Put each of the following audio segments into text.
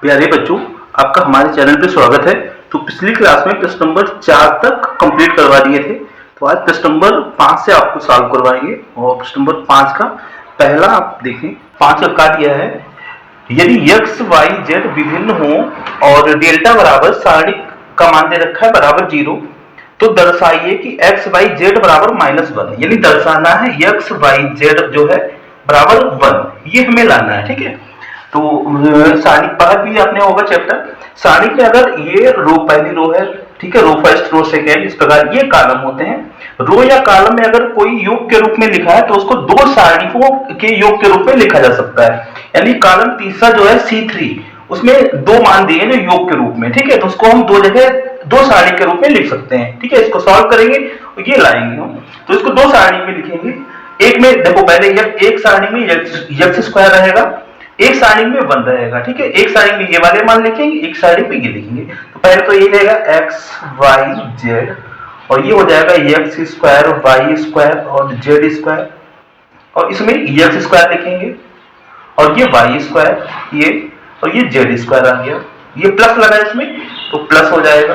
प्यारे बच्चों, आपका हमारे चैनल पे स्वागत है। तो पिछली क्लास में प्रश्न नंबर 4 तक कंप्लीट करवा दिए थे। तो आज प्रश्न नंबर 5 से आपको सॉल्व करवाएंगे और प्रश्न नंबर 5 का पहला आप देखें। 5 का का दिया है, यदि x, y, z विभिन्न हो और डेल्टा बराबर सारणी का मान दे रखा है बराबर 0, तो दर्शाइए कि x, y, z बराबर -1। यानी दर्शाना है x, y, z जो है बराबर 1, ये हमें लाना है। ठीक है, तो सारणी पढ़ा भी आपने होगा चैप्टर। सारणी में अगर ये रो पहली रो है, ठीक है, रो फर्स्ट रो सेकेंड, इस प्रकार ये कॉलम होते हैं। रो या कॉलम में अगर कोई योग के रूप में लिखा है तो उसको दो सारणिकों के योग के रूप में लिखा जा सकता है। यानी कॉलम तीसरा जो है C3, उसमें दो मान दिए जो योग के रूप में, ठीक है, तो उसको हम दो जगह दो सारणी के रूप में लिख सकते हैं। ठीक है, इसको सॉल्व करेंगे और ये लाएंगे हम, तो इसको दो सारणी में लिखेंगे। एक में देखो, पहले एक सारणी में x स्क्वायर रहेगा, एक सारणी में 1 रहेगा। ठीक है, एक सारणी में ये वाले मान लिखेंगे, एक सारणी में ये लिखेंगे। तो पहले तो ये रहेगा x, y, z और ये हो जाएगा x स्क्वायर, y स्क्वायर और z स्क्वायर, और इसमें x स्क्वायर लिखेंगे और ये y स्क्वायर, ये और ये z स्क्वायर आ गया। ये प्लस लगा इसमें तो प्लस हो जाएगा।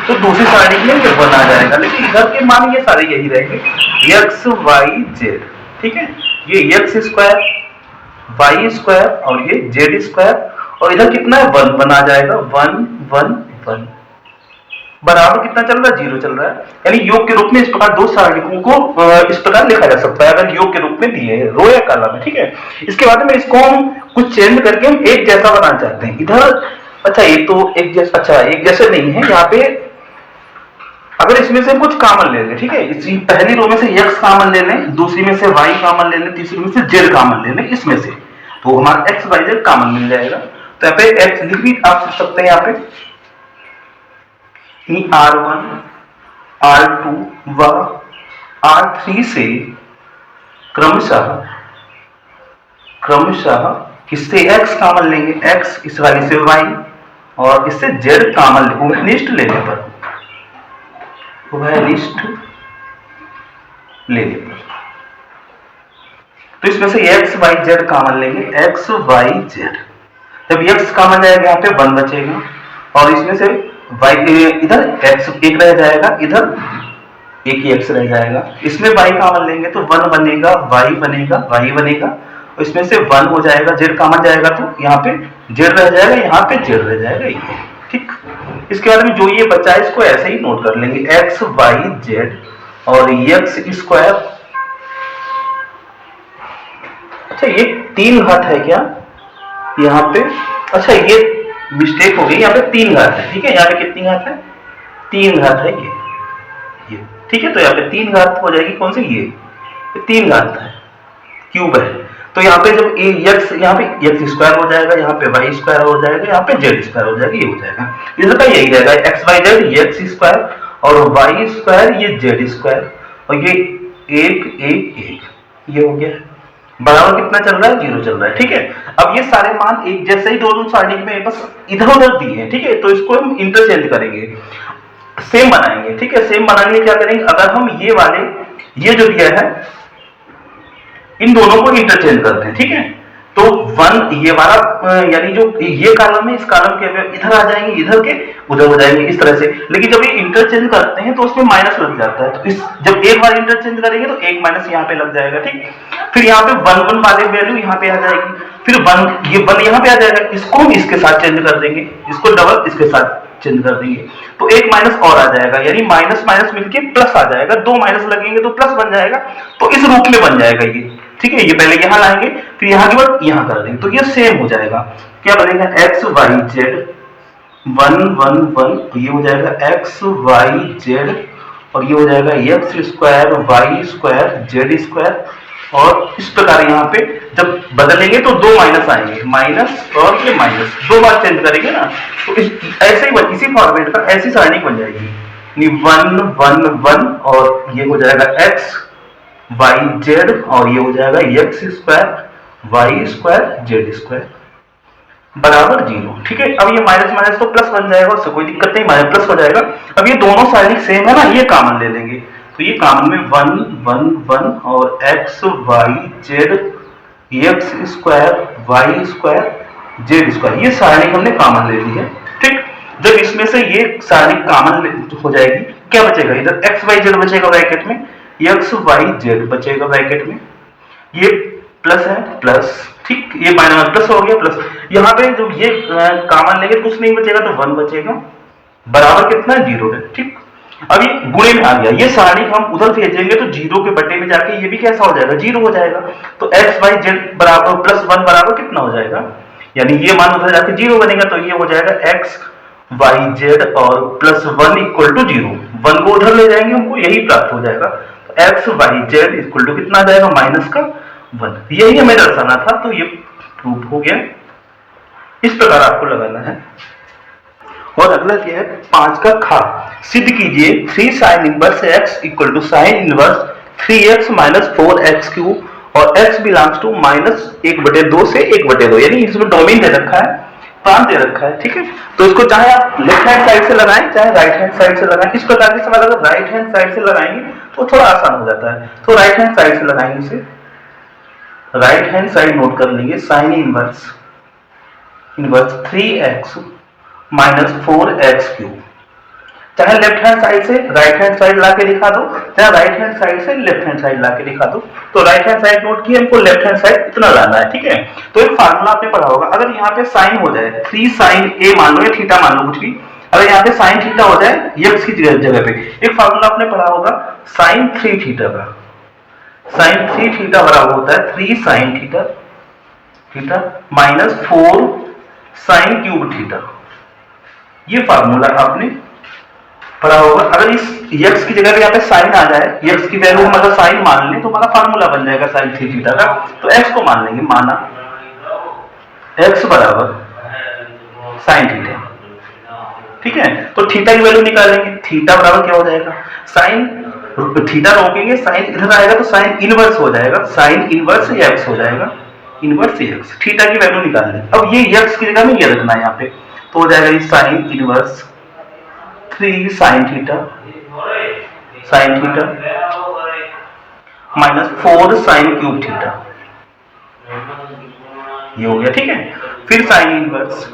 तो दूसरी सारणी में ये 1 आ जाएगा, लेकिन इधर के मान ये सारे यही रहेंगे, x, y, z। ठीक है, ये x स्क्वायर, y स्क्वायर और ये z स्क्वायर, और इधर कितना है 1 आ जाएगा, 1 1 1 बराबर कितना चल रहा है, 0 चल रहा है। यानी योग के रूप में इस प्रकार दो सारणिकों को इस प्रकार लिखा जा सकता है अगर योग के रूप में दिए हैं, रो या कॉलम में। ठीक है, इसके बाद में इसको हम कुछ चेंज करके हम एक जैसा बनाना चाहते हैं इधर। अच्छा, ये तो एक जैसा, अच्छा एक जैसे नहीं है यहाँ पे। अगर इसमें से कुछ कॉमन ले लें, ठीक है, इसी पहली रो में से x कॉमन ले लें, दूसरी में से y कॉमन ले लें, तीसरी में से z कॉमन ले लें, इसमें से तो हमारा x, y, z कॉमन मिल जाएगा। तो यहाँ पे x लिख भी आप सकते हैं, यहाँ पे R1, R2 व R3 से क्रमशः इससे x कॉमन लेंगे, x इस वाली से y और इससे z कॉमन उभयनिष्ठ लेने पर, तो इसमें से x, y, z कॉमन लेंगे, x, y, z। जब x कॉमन जाएगा यहाँ पे 1 बचेगा और इसमें से y, इधर x एक रह जाएगा, इधर एक ही x रह जाएगा। इसमें y कॉमन लेंगे तो 1 बनेगा, y बनेगा, y बनेगा, और इसमें से 1 हो जाएगा, z कॉमन जाएगा तो यहाँ पे z रह जाएगा, यहाँ पे z रह जाएगा ये। ठीक, इसके बाद में जो ये बचा है इसको ऐसे ही नोट कर लेंगे, x, y, z और x स्क्वायर। अच्छा, ये 3 घात है क्या यहाँ पे? अच्छा, ये मिस्टेक हो गई, यहाँ पे 3 घात है। ठीक है, यहाँ पे कितनी घात है? 3 घात है ये। ठीक है, तो यहाँ पे 3 घात हो जाएगी, कौन सी? ये 3 घात है, क्यूब है। तो यहाँ पे जब x, यहाँ पे x स्क्वायर हो जाएगा, यहाँ पे y स्क्वायर हो जाएगा, यहाँ पे z स्क्वायर हो जाएगा, ये हो जाएगा। इधर का यही रहेगा, x, y, z, ये x स्क्वायर और y स्क्वायर, ये z स्क्वायर, और ये 1 1 1, ये हो गया। बराबर कितना चल रहा है? 0 चल रहा है। ठीक है, अब ये सारे मान एक जैसे ही दोनों सारणी में बस इधर उधर दिए हैं। ठीक है, तो इसको हम इंटरचेंज करेंगे, सेम बनाएंगे। ठीक है, सेम बनाने क्या करेंगे, अगर हम ये वाले, ये जो दिया है इन दोनों को इंटरचेंज करते हैं। ठीक है, तो 1 ये वाला, यानी जो ये कॉलम है, इस कॉलम के इधर आ जाएंगे, इधर के उधर हो जाएंगे, इस तरह से। लेकिन जब ये इंटरचेंज करते हैं तो उसमें माइनस लग जाता है, तो इस जब एक बार इंटरचेंज करेंगे तो एक माइनस यहाँ पे लग जाएगा। ठीक, फिर यहाँ पे 1 1 वाले वैल्यू यहाँ पे आ जाएगी, फिर 1 ये 1 यहाँ पे आ जाएगा, इसको हम इसके साथ चेंज कर देंगे, इसको डबल इसके साथ चेंज कर देंगे, तो एक माइनस और आ जाएगा, यानी माइनस माइनस मिलके प्लस आ जाएगा, 2 माइनस लगेंगे तो प्लस बन जाएगा। तो इस रूप में बन जाएगा ये। ठीक है, ये पहले यहां लाएंगे, फिर यहां के बाद यहां कर देंगे, तो ये सेम हो जाएगा। क्या बनेगा? x, y, z 1 1 1, तो ये हो जाएगा x, y, z, और ये हो जाएगा x square, y square, z square. और इस प्रकार यहाँ पे जब बदलेंगे तो 2 माइनस आएंगे, माइनस और ये माइनस, 2 बार चेंज करेंगे ना, तो ऐसे ही इसी फॉर्मेट का ऐसी सारणी बन जाएगी, 1 1 1, और ये हो जाएगा x, y, z, और ये हो जाएगा x square, y square, z square बराबर 0। ठीक है, अब ये माइनस माइनस तो प्लस बन जाएगा, उससे कोई दिक्कत नहीं, माइनस प्लस हो जाएगा। अब ये दोनों सारणी सेम है ना, ये कॉमन ले लेंगे, तो ये कॉमन में 1 1 1 और x, y, z, x square, y square Z square, ये सारणी हमने कॉमन ले ली है। ठीक, जब इसमें से ये सारणी कॉमन हो जाएगी, क्या बचेगा, इधर एक्स वाई जेड बचेगा ब्रैकेट में, एक्स वाई जेड बचेगा ब्रैकेट में, ये प्लस है प्लस, ठीक, ये माइनस प्लस हो गया प्लस, यहाँ पे जो ये कॉमन लेंगे कुछ नहीं बचेगा तो 1 बचेगा, बराबर कितना है 0 है। ठीक, अब ये गुणे में आ गया, ये सारणी हम उधर भेजेंगे तो 0 के बटे में जाके ये भी कैसा हो जाएगा 0 हो जाएगा, तो एक्स वाई जेड बराबर प्लस 1 बराबर कितना हो जाएगा, यानी ये मान उधर जाके 0 बनेगा, तो ये हो जाएगा एक्स वाई जेड और प्लस 1 इक्वल टू 0, 1 को उधर ले जाएंगे हमको यही प्राप्त हो जाएगा, तो X Y Z equal to कितना आ जाएगा माइनस का 1, यही हमें दर्शाना था, तो ये प्रूफ हो गया। इस प्रकार आपको लगाना है। और अगला क्या है 5 का खा, सिद्ध कीजिए 3 sine inverse X equal to sine inverse 3x minus 4x cube और x बिलोंग्स टू माइनस 1/2 से 1/2, यानी इसमें डोमेन दे रखा है, प्रांत दे रखा है। ठीक है, तो इसको चाहे आप लेफ्ट हैंड साइड से लगाएं चाहे राइट हैंड साइड से लगाएं, इस प्रकार के सवाल अगर राइट हैंड साइड से लगाएंगे तो थोड़ा आसान हो जाता है, तो राइट हैंड साइड से लगाएंगे इसे, राइट हैंड साइड नोट कर लेंगे, sign inverse 3x minus 4x cube, चाहे लेफ्ट हैंड साइड से राइट हैंड साइड ला के दिखा दो, चाहे राइट हैंड साइड से लेफ्ट हैंड साइड ला के दिखा दो, तो राइट हैंड साइड नोट की, हमको लेफ्ट हैंड साइड इतना लाना है। ठीक है, तो एक फार्मूला आपने पढ़ा होगा, अगर यहाँ पे साइन हो जाए 3 साइन ए मान लो या थीटा मान लो कुछ भी, अगर यहाँ पे साइन थीटा हो जाए एक्स की जगह पे, एक फार्मूला आपने पढ़ा होगा साइन 3 थीटा का, साइन 3 थीटा बराबर होता है 3 sine theta minus 4 sine cube theta, ये फार्मूला आपने पढ़ा होगा। अगर इस x की जगह पे यहाँ पे साइन आ जाए, x की वैल्यू मतलब साइन मान लें तो हमारा फार्मूला बन जाएगा साइन 3 थीटा का, तो x को मान लेंगे, माना x बराबर साइन थीटा। ठीक है, तो थीटा की वैल्यू निकालेंगे, थीटा बराबर क्या हो जाएगा, साइन थीटा रोकेंगे, साइन इधर आएगा तो साइन इनवर्स हो जाएगा, साइन इनवर्स x हो जाएगा, इनवर्स x, थीटा की वैल्यू निकाल लें। अब ये x की जगह में ये रखना है यहाँ पे, तो हो जाएगा ये sine inverse 3 sine theta minus 4 sine cube theta, ये हो गया। ठीक है, फिर साइन इनवर्स,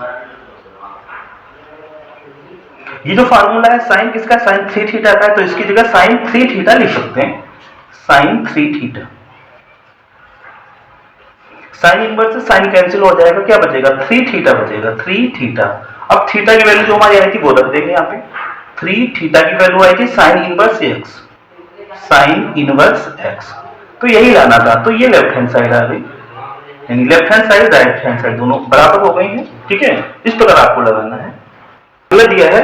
ये जो फार्मूला है साइन किसका, साइन 3 थीटा का है, तो इसकी जगह साइन 3 थीटा लिख सकते हैं, साइन 3 थीटा, साइन इनवर्स से साइन कैंसिल हो जाएगा, क्या बचेगा 3 थीटा बचेगा, 3 थीटा। अब थीटा की वैल्यू जो हमारी आई थी वो रख देंगे यहाँ पे, 3 थीटा की वैल्यू आई थी sine inverse x, sine inverse x, तो यही लाना था, तो ये लेफ्ट हैंड साइड आ गई, यानी left hand side right hand side दोनों बराबर हो गई हैं। ठीक है, इस प्रकार आपको लगाना है। अगला दिया है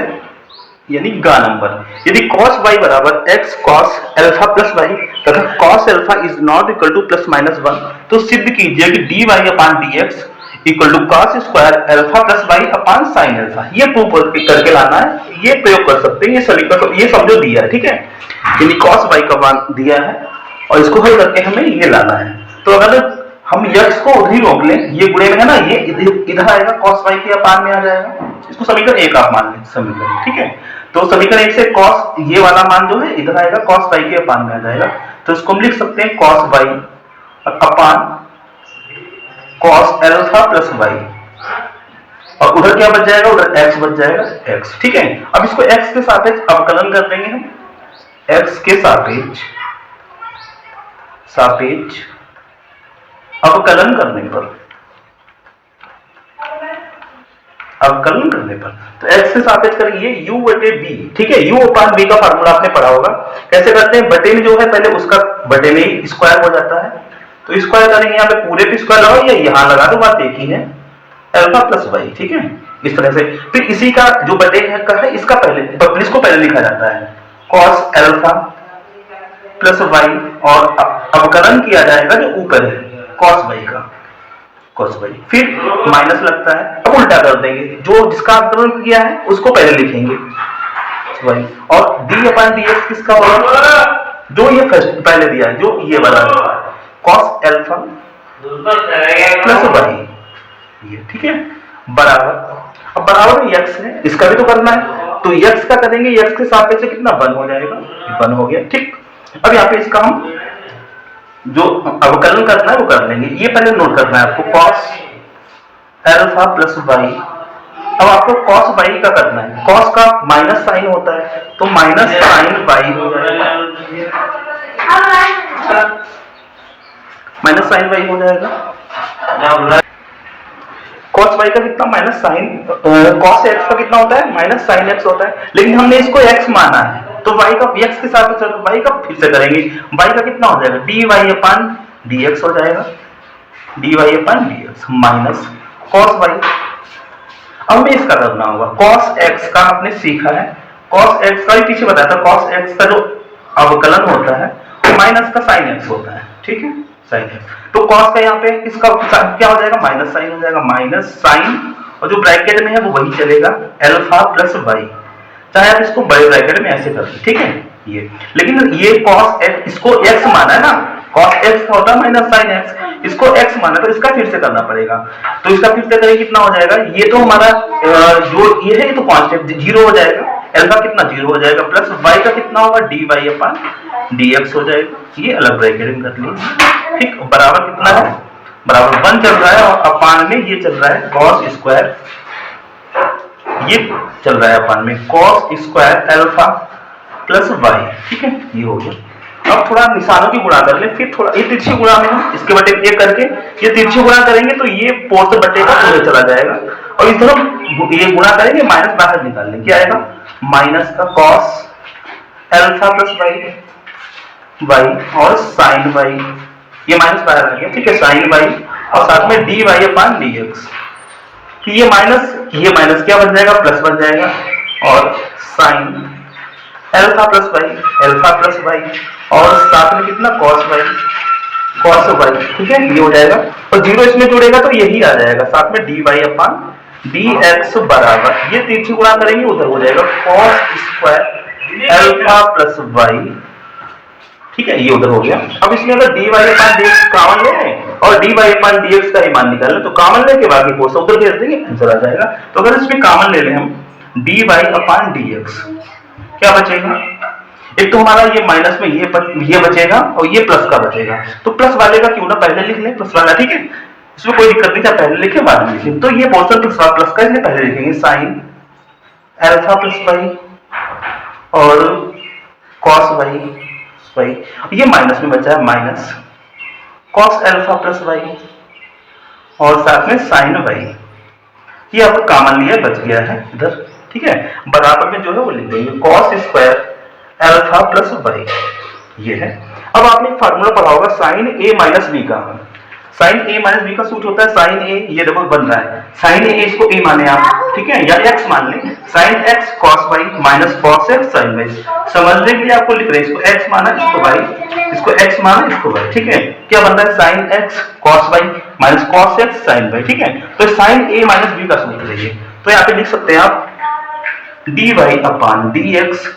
यानी गा नंबर, यदि cos y बराबर x cos alpha plus y तथा cos alpha is not equal to plus minus 1, तो सिद्ध कीजिए कि dy upon dx equal to cos square alpha plus y upon sine alpha, ये प्रूफ करके लाना है, ये प्रयोग कर सकते हैं, ये समीकरण ये समझो दिया है। ठीक है, यानी cos y का मान दिया है और इसको हल करके हमें ये लाना है, तो अगर हम x को उधर ही रोक लें, ये गुणे में है ना, ये इधर आएगा cos y के अपान में आ जाएगा, इसको समीकरण 1 आप मान लें समीकरण। ठीक है, तो समीकरण 1 से cos ये वाला मान जो है इधर आएगा cos y के अपान में आ जाएगा, तो इसको हम लिख सकते हैं cos y अपान cos अल्फा प्लस y, और उधर क्या बच जाएगा, उधर x बच जाएगा x। ठीक है, अब इसको x के सापेक्ष अवकलन कर देंगे हम, x के सापेक्ष अवकलन करने पर तो x से सापेक्ष करेंगे u बटे b। ठीक है, u अपान b का फार्मूला आपने पढ़ा होगा, कैसे करते हैं, बटे में जो है पहले उसका बटे में ही स्क्वायर हो जाता है, तो स्क्वायर करेंगे, यहाँ पे पूरे पे स्क्वायर लगाओ या यहाँ लगा दो, बात एक ही है, अल्फा प्लस y। ठीक है, इस तरह से फिर इसी का जो बटे है का है इसका पहले इसको पहले लिखा जाता है cos अल्फा प्लस y, और अवकलन किया जाएगा जो ऊपर है cos y का, cos y, फिर माइनस लगता है, अब उल्टा कर देंगे, जो जिसका अवकलन किया है उसको पहले लिखेंगे y, और d अपॉन dx किसका होगा, जो ये फर्स्ट पहले दिया है, जो ये वाला cos अल्फा प्लस y, ये। ठीक है, बराबर, अब बराबर में x है, इसका भी तो करना है, तो x का करेंगे, x के सापेक्ष से कितना 1 हो जाएगा, 1 हो गया। ठीक, अब यहाँ पे इसका हम जो अवकलन करना है वो कर लेंगे, ये पहले नोट करना है आपको, cos अल्फा प्लस वाई। अब आपको कॉस वाई का करना है, कॉस का माइनस साइन होता है तो माइनस साइन वाई हो जाएगा, माइनस साइन वाई हो जाएगा। कॉस वाई का कितना माइनस साइन, कॉस एक्स का कितना होता है माइनस साइन एक्स होता है, लेकिन हमने इसको एक्स माना है तो वाई का एक्स के साथ वाई का फिर से करेंगे, वाई का कितना हो जाएगा d Y upon D x हो जाएगा, d Y upon D x minus cos y. अब हमें इसका करना होगा, कॉस एक्स का आपने सीखा है, कॉस एक्स का भी पीछे बताया था, कॉस एक्स का जो अवकलन होता है वो माइनस का साइन एक्स होता है, ठीक है साइन एक्स। तो कॉस का यहाँ पे इसका क्या हो जाएगा माइनस साइन हो जाएगा, माइनस साइन और जो ब्रैकेट में है वो वही चलेगा अल्फा प्लस वाई, चाहे आप इसको बड़े ब्रैकेट में ऐसे कर दो, ठीक है ये। लेकिन ये कॉस एक्स इसको एक्स माना है ना, कॉस एक्स का होता है माइनस साइन एक्स, इसको एक्स माना तो इसका फिर से करना पड़ेगा, तो इसका फिर से करें कितना हो जाएगा, ये तो हमारा जो ये है ये तो कांस्टेंट जीरो हो जाएगा, अल्फा कितना जीरो हो जाएगा, प्लस वाई का कितना होगा D Y upon D x हो जाएगा, ये अलग ब्रैकेट में कर लीजिए, ठीक। बराबर कितना है बराबर 1 चल रहा है और अपान में ये चल रहा है कॉस स्क्वायर, ये चल रहा है अपान में cos square alpha plus Y, ठीक है ये हो गया। अब थोड़ा निशानों की गुणा कर ले, फिर थोड़ा ये तिरछी गुणा में हम इसके बटे ये करके ये तिरछी गुणा करेंगे तो ये पोर्शन बटे का पूरे चला जाएगा, और इस तरफ ये गुणा करेंगे माइनस बाहर निकाल लेंगे, क्या आएगा माइनस का cos alpha plus Y Y और साइन वाई, ये माइनस बाहर आ गया, ठीक है साइन वाई और साथ में D Y upon D x, ये माइनस क्या बन जाएगा प्लस बन जाएगा, और साइन अल्फा प्लस वाई और साथ में कितना कॉस वाई, ठीक है ये हो जाएगा, और जीरो इसमें जुड़ेगा तो यही आ जाएगा, साथ में D Y upon D X बराबर ये तिरछी गुणा करेंगे उधर हो जाएगा cos square alpha plus Y, ठीक है ये उधर हो गया। अब इसमें अगर D Y upon D X common ले लें और D Y upon D X का ही मान निकालें तो कॉमन लेके बाकी पोर्शन उधर भेज देंगे आंसर आ जाएगा। तो अगर इसमें कॉमन ले लें हम D Y upon D x, क्या बचेगा, एक तो हमारा ये माइनस में ये बचेगा और ये प्लस का बचेगा, तो प्लस वाले का क्यों ना पहले लिख लें प्लस वाला, ठीक है इसमें कोई दिक्कत नहीं, चाहे पहले लिखे बाद में लिखें, तो ये पोर्शन प्लस का इसलिए पहले लिखेंगे साइन अल्फा प्लस वाई और कॉस वाई, ये माइनस में बचा है minus cos alpha plus Y और साथ में साइन वाई, ये आपको कॉमन लिया बच गया है इधर, ठीक है बराबर में जो है वो लिख देंगे cos square alpha plus Y, ये है। अब आपने एक फार्मूला पढ़ा होगा साइन ए माइनस बी का, साइन ए माइनस बी का सूत्र होता है साइन ए, ये देखो बन रहा है साइन ए, इसको ए माने आप, ठीक है या एक्स मान लें, sine X cos Y minus cos X sine Y, समझने के लिए आपको लिख रहे हैं इसको एक्स माना इसको वाई, इसको एक्स माना इसको वाई, ठीक है क्या बन रहा है sine X cos Y minus cos X sine Y, ठीक है तो साइन ए माइनस बी का सूत्र है ये, तो यहाँ पे लिख सकते हैं आप D Y upon D x,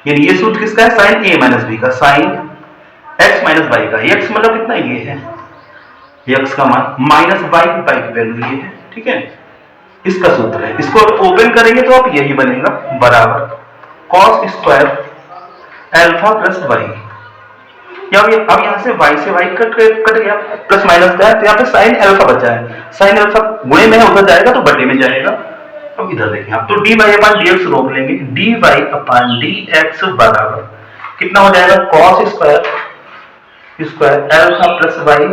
यानी ये सूत्र किसका है साइन ए माइनस बी का, साइन एक्स माइनस वाई का, एक्स मतलब कितना ये है एक्स का मान माइनस वाई की वैल्यू ये है, ठीक है इसका सूत्र है, इसको ओपन करेंगे तो आप यही बनेगा बराबर cos square alpha plus Y, अब यहाँ से y से y कट गया प्लस माइनस का है तो यहाँ पे साइन अल्फा बचा है, साइन अल्फा गुणे में उधर जाएगा तो बटे में जाएगा। अब इधर देखें आप तो D Y upon D X रोक लेंगे, D Y upon D X बराबर कितना हो जाएगा cos square alpha plus Y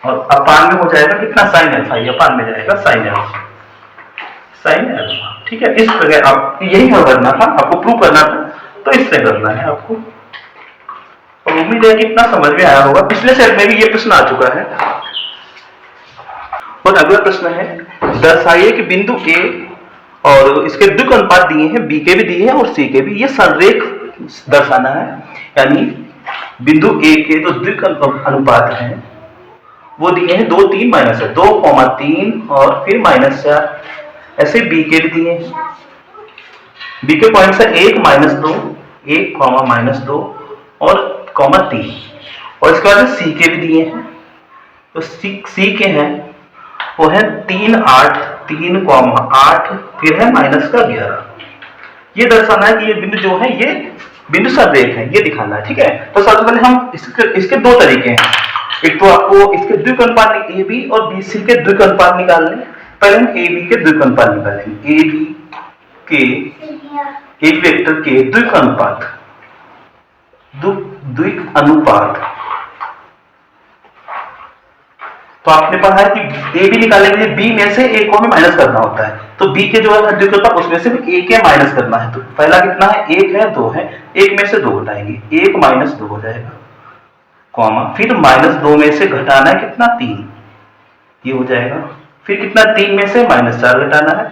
और अपान में हो जाएगा कितना साइन अल्फा, ये अपान में जाएगा साइन अल्फा, ठीक है इस तरह आप यही करना था, आपको प्रूव करना था तो इससे करना है आपको, और उम्मीद है कि इतना समझ में आया होगा। पिछले सेट में भी ये प्रश्न आ चुका है। और अगला प्रश्न है दर्शाइए कि बिंदु ए और इसके द्विक अनुपात दिए हैं, बी के भी दिए हैं और सी के भी, ये संरेख दर्शाना है, यानी बिंदु ए के जो द्विक अनुपात हैं वो दिए हैं 2 3 माइनस है 2,3 और फिर -4, ऐसे बी के भी दिए हैं, बी के पॉइंट्स है 1 -2 1, -2 और 3, और इसके बाद सी के भी दिए हैं, तो सी के हैं वो है 3 8 3,8 फिर है -11, ये दर्शाना है कि ये बिंदु जो है ये बिंदु संरेख है, ये दिखाना है, ठीक है। तो सबसे पहले हम इसके 2 तरीके हैं, एक तो आपको इसके द्विक अनुपात ए बी और बी सी के द्विक अनुपात निकालने। पहले हम ए बी के द्विक अनुपात निकालेंगे। ए बी के एक वेक्टर के द्विक अनुपात, द्विक अनुपात, तो आपने पढ़ा है कि ए बी निकालने के लिए बी में से ए को हमें माइनस करना होता है, तो बी के जो है द्विक अनुपात उसमें से ए के माइनस करना है। तो पहला कितना है, 1 है 2 है, 1 में से 2 घटाएंगे, 1 माइनस 2 हो जाएगा, कॉमा, फिर माइनस 2 में से घटाना है कितना, 3, ये हो जाएगा। फिर कितना, 3 में से माइनस 4 घटाना है,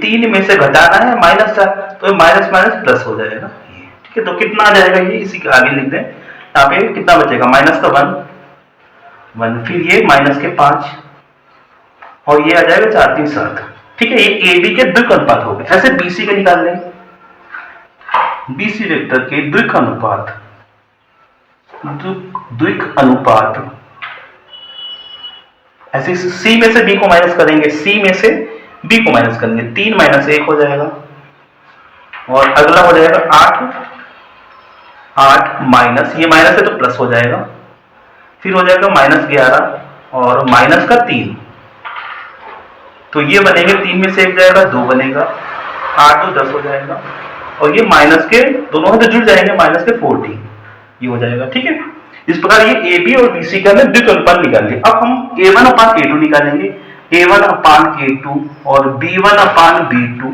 3 में से घटाना है माइनस 4, तो माइनस माइनस प्लस हो जाएगा, ठीक है। तो कितना आ जाएगा ये, इसी के आगे लिख दें, यहाँ पे कितना बचेगा, माइनस का 1, फिर ये माइनस के 5 और ये आ जाएगा 4 3 7, ठीक है। ये ए बी के द्विक अनुपात हो गए। ऐसे बीसी का निकाल लें, बीसी वेक्टर के द्विक अनुपात, द्विक अनुपात, ऐसे सी में से बी को माइनस करेंगे, सी में से बी को माइनस करेंगे, 3 माइनस 1 हो जाएगा, और अगला हो जाएगा 8 माइनस, ये माइनस है तो प्लस हो जाएगा, फिर हो जाएगा माइनस 11 और माइनस का 3, तो ये बनेंगे, 3 में से 1 जाएगा, 2 बनेगा, 8 तो 10 हो जाएगा, और ये माइनस के दोनों हाथ जुड़ जाएंगे, माइनस के 40, ये हो जाएगा, ठीक है। इस प्रकार ये ए बी और बी सी का द्विक अनुपात निकाल लिया। अब हम A1 अपान A2 निकालेंगे, A1 अपान A2 और B1 अपान B2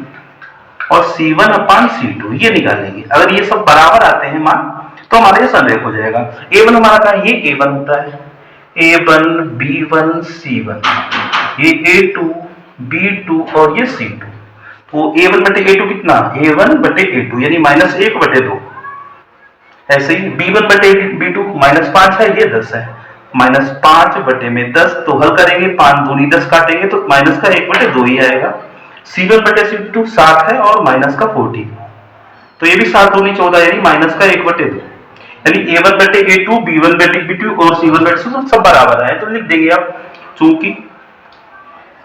और C1 अपान C2, ये निकालेंगे। अगर ये सब बराबर आते हैं मान, तो हमारा ये संरेख हो जाएगा। A1 हमारा क्या है, ये A1 होता है, A1 B1 C1, ये A2 B2 और ये C2, तो A1 बटे A2 कितना, A1 बटे A2 यानी -1 बटे 2। ऐसे ही B1 बटे B2 -5 है, ये 10 है, -5 बटे में 10, तो हल करेंगे, 5 दूनी 10 काटेंगे तो माइनस का 1 बटे 2 ही आएगा। C1 बटे C2 7 है और माइनस का 40, तो ये भी 7 दूनी 14 यानी माइनस का 1 बटे 2, यानी A1 बटे A2 B1 बटे B2 और C1 बटे C2 सब बराबर है, तो लिख देंगे आप, चूंकि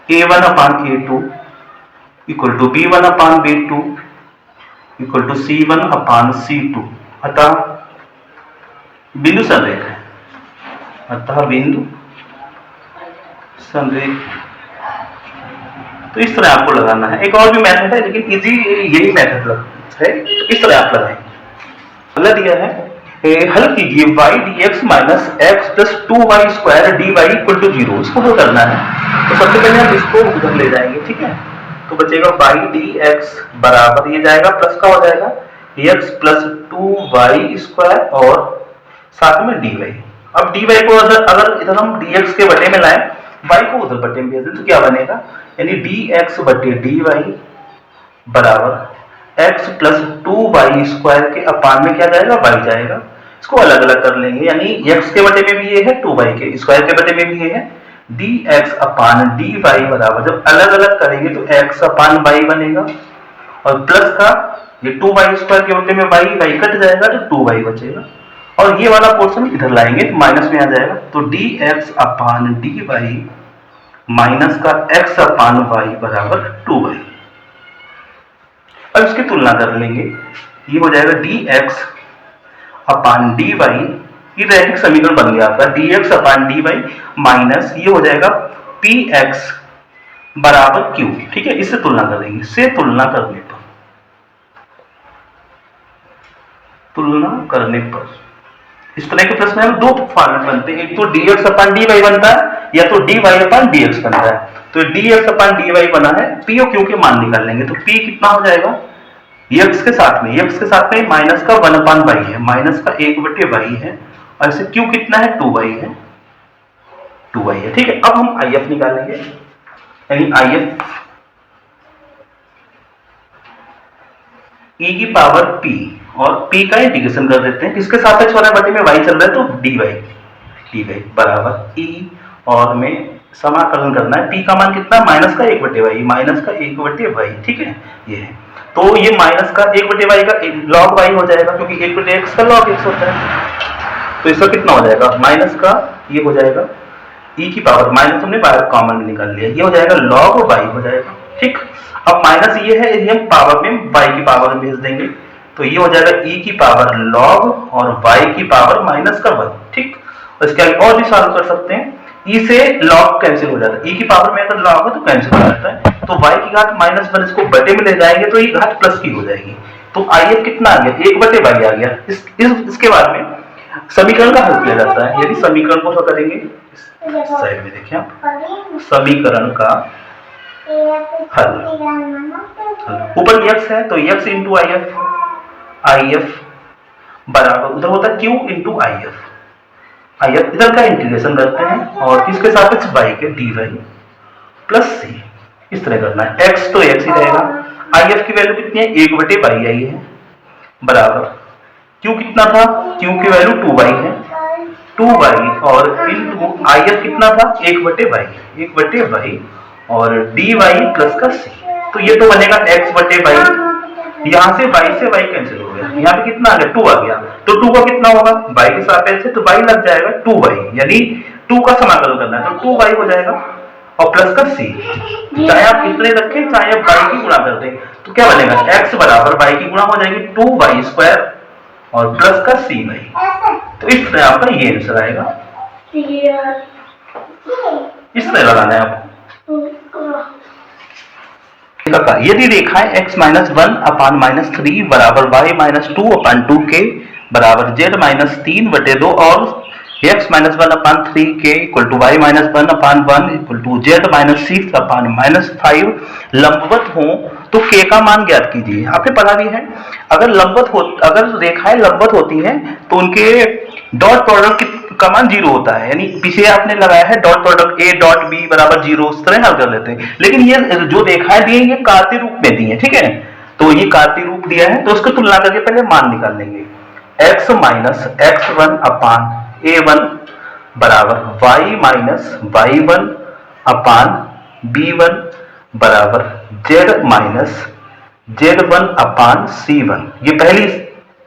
A1 upon A2 equal to B1 upon B2 equal to C1 upon C2, अतः बिंदु संरेख है, अतः बिंदु संरेख। तो इस तरह आपको लगाना है। एक और भी मेथड है लेकिन इजी यही मेथड है, तो इस तरह आप लगाएंगे। अगला दिया है, हल कीजिए y dx minus X plus 2y square dy equal to 0, इसको हल करना है। तो सबसे पहले हम इसको उधर ले जाएंगे, ठीक है। तो बचेगा y dx बराबर, ये जाएगा प्लस का हो जाएगा x प्लस 2y स्क्वायर और साथ में dy। अब dy को अगर इधर हम dx के बटे में लाएं, y को उधर बटे में भेज दें, तो क्या बनेगा, यानी dx बटे dy बराबर x प्लस 2y स्क्वायर के अपान में क्या जाएगा, y जाएगा। इसको अलग अलग कर लेंगे, यानी x के बटे में भी ये है, 2y के स्क्वायर के बटे में भी ये है, dx अपान dy बराबर, जब अलग अलग करेंगे तो x अपान y बनेगा, और प्लस का ये 2y स्क्वायर के बटे में y कट जाएगा तो 2y बचेगा, और ये वाला पोर्शन इधर लाएंगे तो माइनस में आ जाएगा, तो dx अपान dy माइनस का x अपान y बराबर 2y। अब इसकी तुलना कर लेंगे, ये हो जाएगा dx अपान dy, ये रैखिक समीकरण बन गया आपका, dx अपान dy माइनस ये हो जाएगा px बराबर q, ठीक है। इससे तुलना करेंगे, से तुलना करने पर इस तरह के प्रश्न में दो फॉर्मेट बनते हैं, एक तो dx अपान dy बनता है या तो dy अपान dx बनता है। तो dx अपान dy बना है, p और q के मान निकाल लेंगे, तो p कितना हो जाएगा, x के साथ में माइनस का 1 अपान y है, माइनस का 1 बटे y है, और ऐसे q कितना है, 2y है, ठीक है। अब हम if निकालेंगे, यानी if e की पावर p, और p का इंटीग्रेशन कर देते हैं, किसके सापेक्ष हो रहा है, बटे में y चल रहा है, तो dy बराबर e, और में समाकलन करना है, p का मान कितना, माइनस का 1 बटे y, माइनस का 1 बटे y, ठीक है। ये है, तो ये माइनस का 1 बटे y का log y हो जाएगा, क्योंकि 1 बटे x का log x होता है, तो इसका कितना हो जाएगा, माइनस का ये हो जाएगा e की पावर, माइनस हमने बाहर कॉमन निकाल लिया, ये हो जाएगा log y हो जाएगा, ठीक। अब माइनस ये है, यदि हम पावर में y की पावर में भेज देंगे, तो ये हो जाएगा e की पावर log और y की पावर माइनस का 1, ठीक। और इसके आगे और भी सॉल्व कर सकते हैं। ई से लॉग कैंसिल हो जाता है, ई की पावर में अगर लॉग है तो कैंसिल हो जाता है, तो y की घात -1 इसको बटे में ले जाएंगे तो ये घात प्लस की हो जाएगी। तो IF कितना आ गया, 1/y आ गया। इसके बाद में समीकरण का हल किया जाता है। यदि समीकरण को क्या करेंगे, साइड में देखिए आप, समीकरण का हल, ऊपर x है तो x इंटू IF बराबर उधर होता है q इंटू IF इधर का इंटीग्रेशन करते हैं और किसके सापेक्ष y के dy प्लस c, इस तरह करना है। x तो x ही रहेगा, IF की वैल्यू कितनी है, 1/y आई है, बराबर q कितना था, q की वैल्यू 2y है, 2y और इंटू IF कितना था, 1/y और dy प्लस का c, तो ये तो बनेगा x/y। यहाँ से y कैंसिल हो गया, यहाँ पे कितना आ गया, 2 आ गया, तो 2 का कितना होगा, y के सापेक्ष है तो y लग जाएगा 2y, यानी 2 का समाकलन करना है तो 2y हो जाएगा और प्लस का c, चाहे आप इतने रखें चाहे आप y की गुणा कर दें तो क्या बनेगा, x बराबर y की गुणा हो जाएगी 2y² और प्लस का cy, तो इस तरह आपका ये आंसर आएगा। इस तरह लगाना है आपको। यदि रेखाएं x -1/-3 बराबर y -2/2 के बराबर z-3/2 और x -1/3 के equal to y -1/1 equal to z -6/-5 लंबवत हो तो k का मान ज्ञात कीजिए। आपने पढ़ा भी है, अगर रेखाएं लंबवत होती हैं तो उनके डॉट प्रोडक्ट का मान 0 होता है, यानी पीछे आपने लगाया है dot product a dot b बराबर 0, उस तरह हल कर लेते हैं। लेकिन ये जो रेखाएं दी है ये कार्तीय रूप में दी है, ठीक है, तो ये कार्तीय रूप दिया है तो उसको तुलना करके पहले मान निकाल लेंगे। x -x1/a1 बराबर y -y1/b1 बराबर z-z1/c1, ये पहली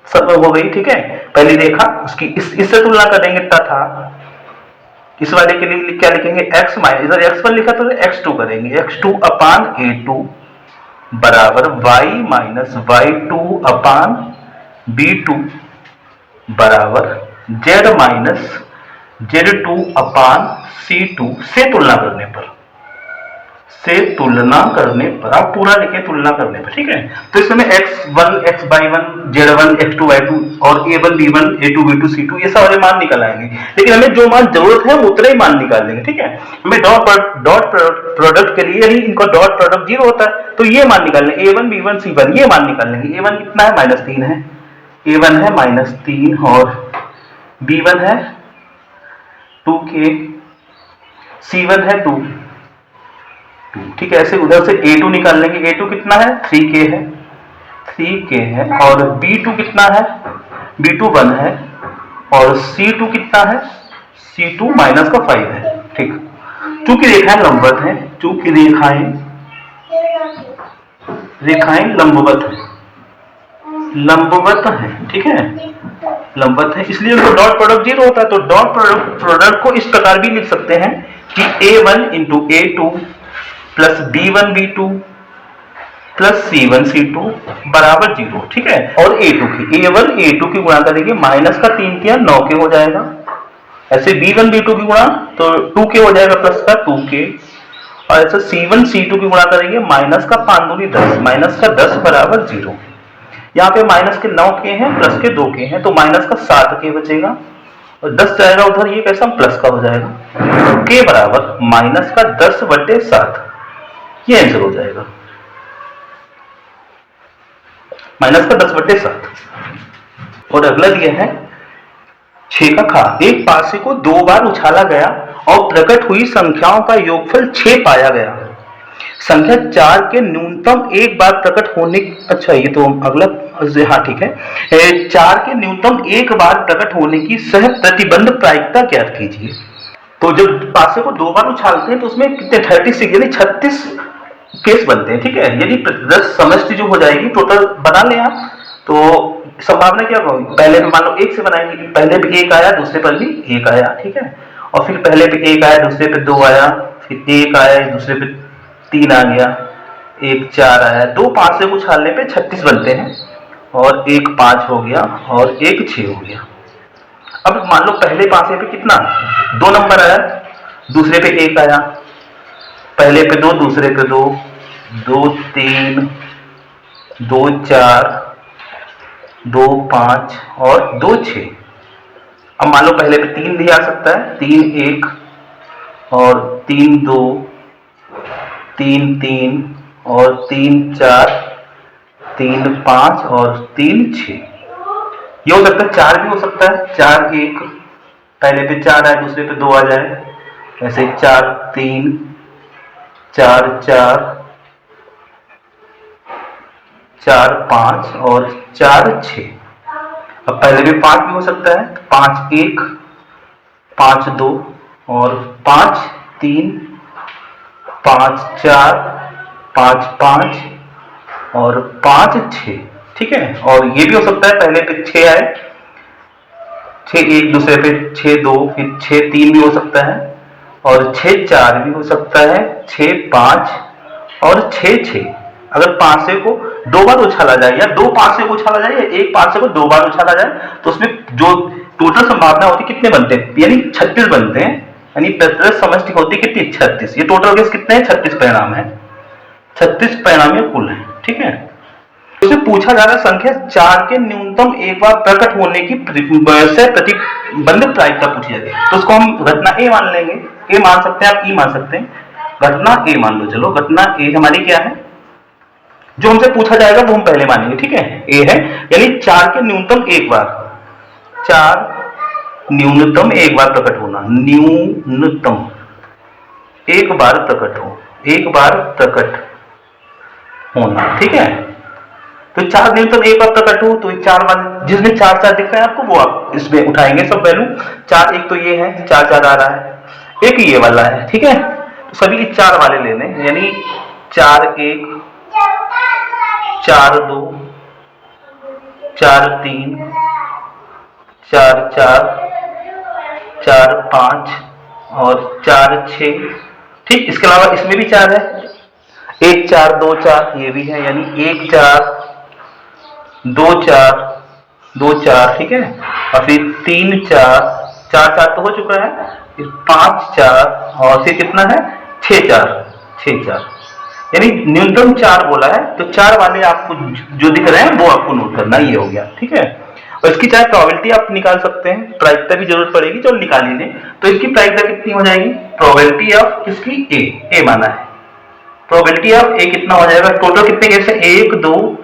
सब हो गई, ठीक है, पहली रेखा उसकी इससे तुलना करेंगे तथा इस वाले के लिए क्या लिखेंगे, x इधर x1 लिखा तो x2 करेंगे, x2/a2 बराबर y -y2/b2 बराबर z-z2/c2 से तुलना करने पर आप पूरा लिखे तुलना करने पर, ठीक है। तो इसमें x1 x/1 z1 x2 y2 और a1 b1 a2 b2 c2 ये सारे मान निकल आएंगे, लेकिन हमें जो मान जरूरत है उतने ही मान निकाल लेंगे, ठीक है। हमें डॉट प्रोडक्ट के लिए यानी इनका डॉट प्रोडक्ट 0 होता है तो ये मान निकाल लेंगे, a1 b1 c1 ये मान निकाल लेंगे। a1 कितना है, -3 है, a1 है -3 और b1 है 2k, c1 है 2, ठीक है। ऐसे उधर से a2 निकाल लेंगे, a2 कितना है, 3k है और b2 कितना है, b2 1 है और c2 कितना है, c2 -5 है, ठीक। चूंकि रेखाएं लंबवत हैं, चूंकि रेखाएं लंबवत हैं, ठीक है, लंबवत है, इसलिए उनको डॉट प्रोडक्ट 0 होता है। तो डॉट प्रोडक्ट को इस प्रकार भी लिख सकते हैं कि a1 into a2 plus b1 b2 plus c1 c2 बराबर 0, ठीक है। और a1 a2 की गुणा करेंगे, माइनस का 3 किया 9 के हो जाएगा, ऐसे b1 b2 की गुणा तो 2k हो जाएगा प्लस का 2k, और ऐसे c1 c2 की गुणा करेंगे, माइनस का 5 दूनी 10, माइनस का 10 बराबर 0। यहाँ पे माइनस के 9k हैं प्लस के 2k हैं तो माइनस का 7k बचेगा और 10 जाएगा उधर, ये कैसा प्लस का हो जाएगा, k बराबर माइनस का 10/7, ये आंसर हो जाएगा, माइनस का 10/7। और अगला दिया है 6 का खा, एक पासे को 2 बार उछाला गया और प्रकट हुई संख्याओं का योगफल 6 पाया गया। संख्या 4 के न्यूनतम एक बार प्रकट होने, अच्छा ये तो अगला, हाँ ठीक है, 4 के न्यूनतम एक बार प्रकट होने की सह प्रतिबंध प्रायिकता ज्ञात कीजिए। तो जब पासे को 2 बार उछालते हैं तो उसमें कितने 36 यानी 36 केस बनते हैं, ठीक है। यदि 10 समष्टि जो हो जाएगी टोटल बना लें आप, तो संभावना क्या होगी, पहले मान लो 1 से बनाएंगे, पहले भी 1 आया दूसरे पर भी 1 आया, ठीक है, और फिर पहले पे 1 आया दूसरे पे 2 आया, फिर 1 आया दूसरे पे 3 आ गया, 1 4 आया, 2 5 से उछालने पे 36 बनते हैं और 1 5 हो गया और 1 6 हो गया। अब मान लो पहले पासे पे कितना 2 नंबर आया, दूसरे पे 1 आया, पहले पे 2, दूसरे पे 2, 2 3, 2 4, 2 5 और 2 6। अब मान लो पहले पे 3 भी आ सकता है, 3 1 और 3 2, 3 3 और 3 4, 3 5 और 3 6। ये हो सकता है 4 भी हो सकता है, 4 1, पहले पे 4 आए दूसरे पे 2 आ जाए, ऐसे 4 3, 4 4, 4 5 और 4 6। अब पहले भी 5 भी हो सकता है, 5 1, 5 2 और 5 3, 5 4, 5 5 और 5 6। ठीक है, और ये भी हो सकता है पहले पे 6 आए, 6 1 दूसरे पे 6 2, फिर 6 3 भी हो सकता है, और 6 4 भी हो सकता है, 6 5 और 6 6। अगर पांचे को 2 बार उछाला जाए या 2 पांचे को उछाला जाए या एक पांचे को 2 बार उछाला जाए तो उसमें जो टोटल संभावना होती है कितने बनते हैं, यानी 36 बनते हैं, यानी प्रतिशत समष्टि होती है कितनी 36। ये टोटल केस कितने हैं, 36 परिणाम है, 36 परिणाम ये कुल है। ठीक है, उससे पूछा जा रहा संख्या 4 के न्यूनतम एक बार प्रकट होने की से प्रतिबंधित प्रायिकता पूछी जाती है, तो उसको हम घटना ए मान लेंगे, ए मान सकते हैं आप, ई मान सकते हैं, घटना ए मान लो। चलो घटना ए हमारी क्या है, जो हमसे पूछा जाएगा वो हम पहले मानेंगे। ठीक है, ए है यानी 4 के न्यूनतम एक बार, 4 न्यूनतम एक बार प्रकट होना, न्यूनतम एक बार प्रकट हो, एक बार प्रकट होना। ठीक है, तो 4 न्यूनतम एक बार प्रकट हो, तो 4 वाले जिसमें 4 4 दिख रहे हैं आपको वो आप इसमें उठाएंगे सब वैल्यू। 4 एक तो ये है, 4 4 आ रहा है, एक ये वाला है। ठीक है, तो सभी 4 वाले लेने, यानी 4 1, 4 2, 4 3, 4 4, 4 5 और 4 6। ठीक, इसके अलावा इसमें भी 4 है, 1 4 2 4 ये भी है, यानी 1 4 2 4 2 4। ठीक है, और फिर 3 4 4 4 तो हो चुका है, फिर 5 4 और फिर कितना है 6 4 6 4, यानी न्यूनतम 4 बोला है। तो 4 वाले आपको जो दिख रहे हैं वो आपको नोट करना, ये हो गया। ठीक है, और इसकी चाहे प्रोबेबिलिटी आप निकाल सकते हैं, प्रायिकता भी जरूरत पड़ेगी, चलो निकाल लीजिए। तो इसकी प्रायिकता कितनी हो जाएगी, प्रोबेबिलिटी ऑफ किसकी, ए माना है, प्रोबेबिलिटी ऑफ ए कितना हो जाएगा, टोटल कितने केस है, 1 2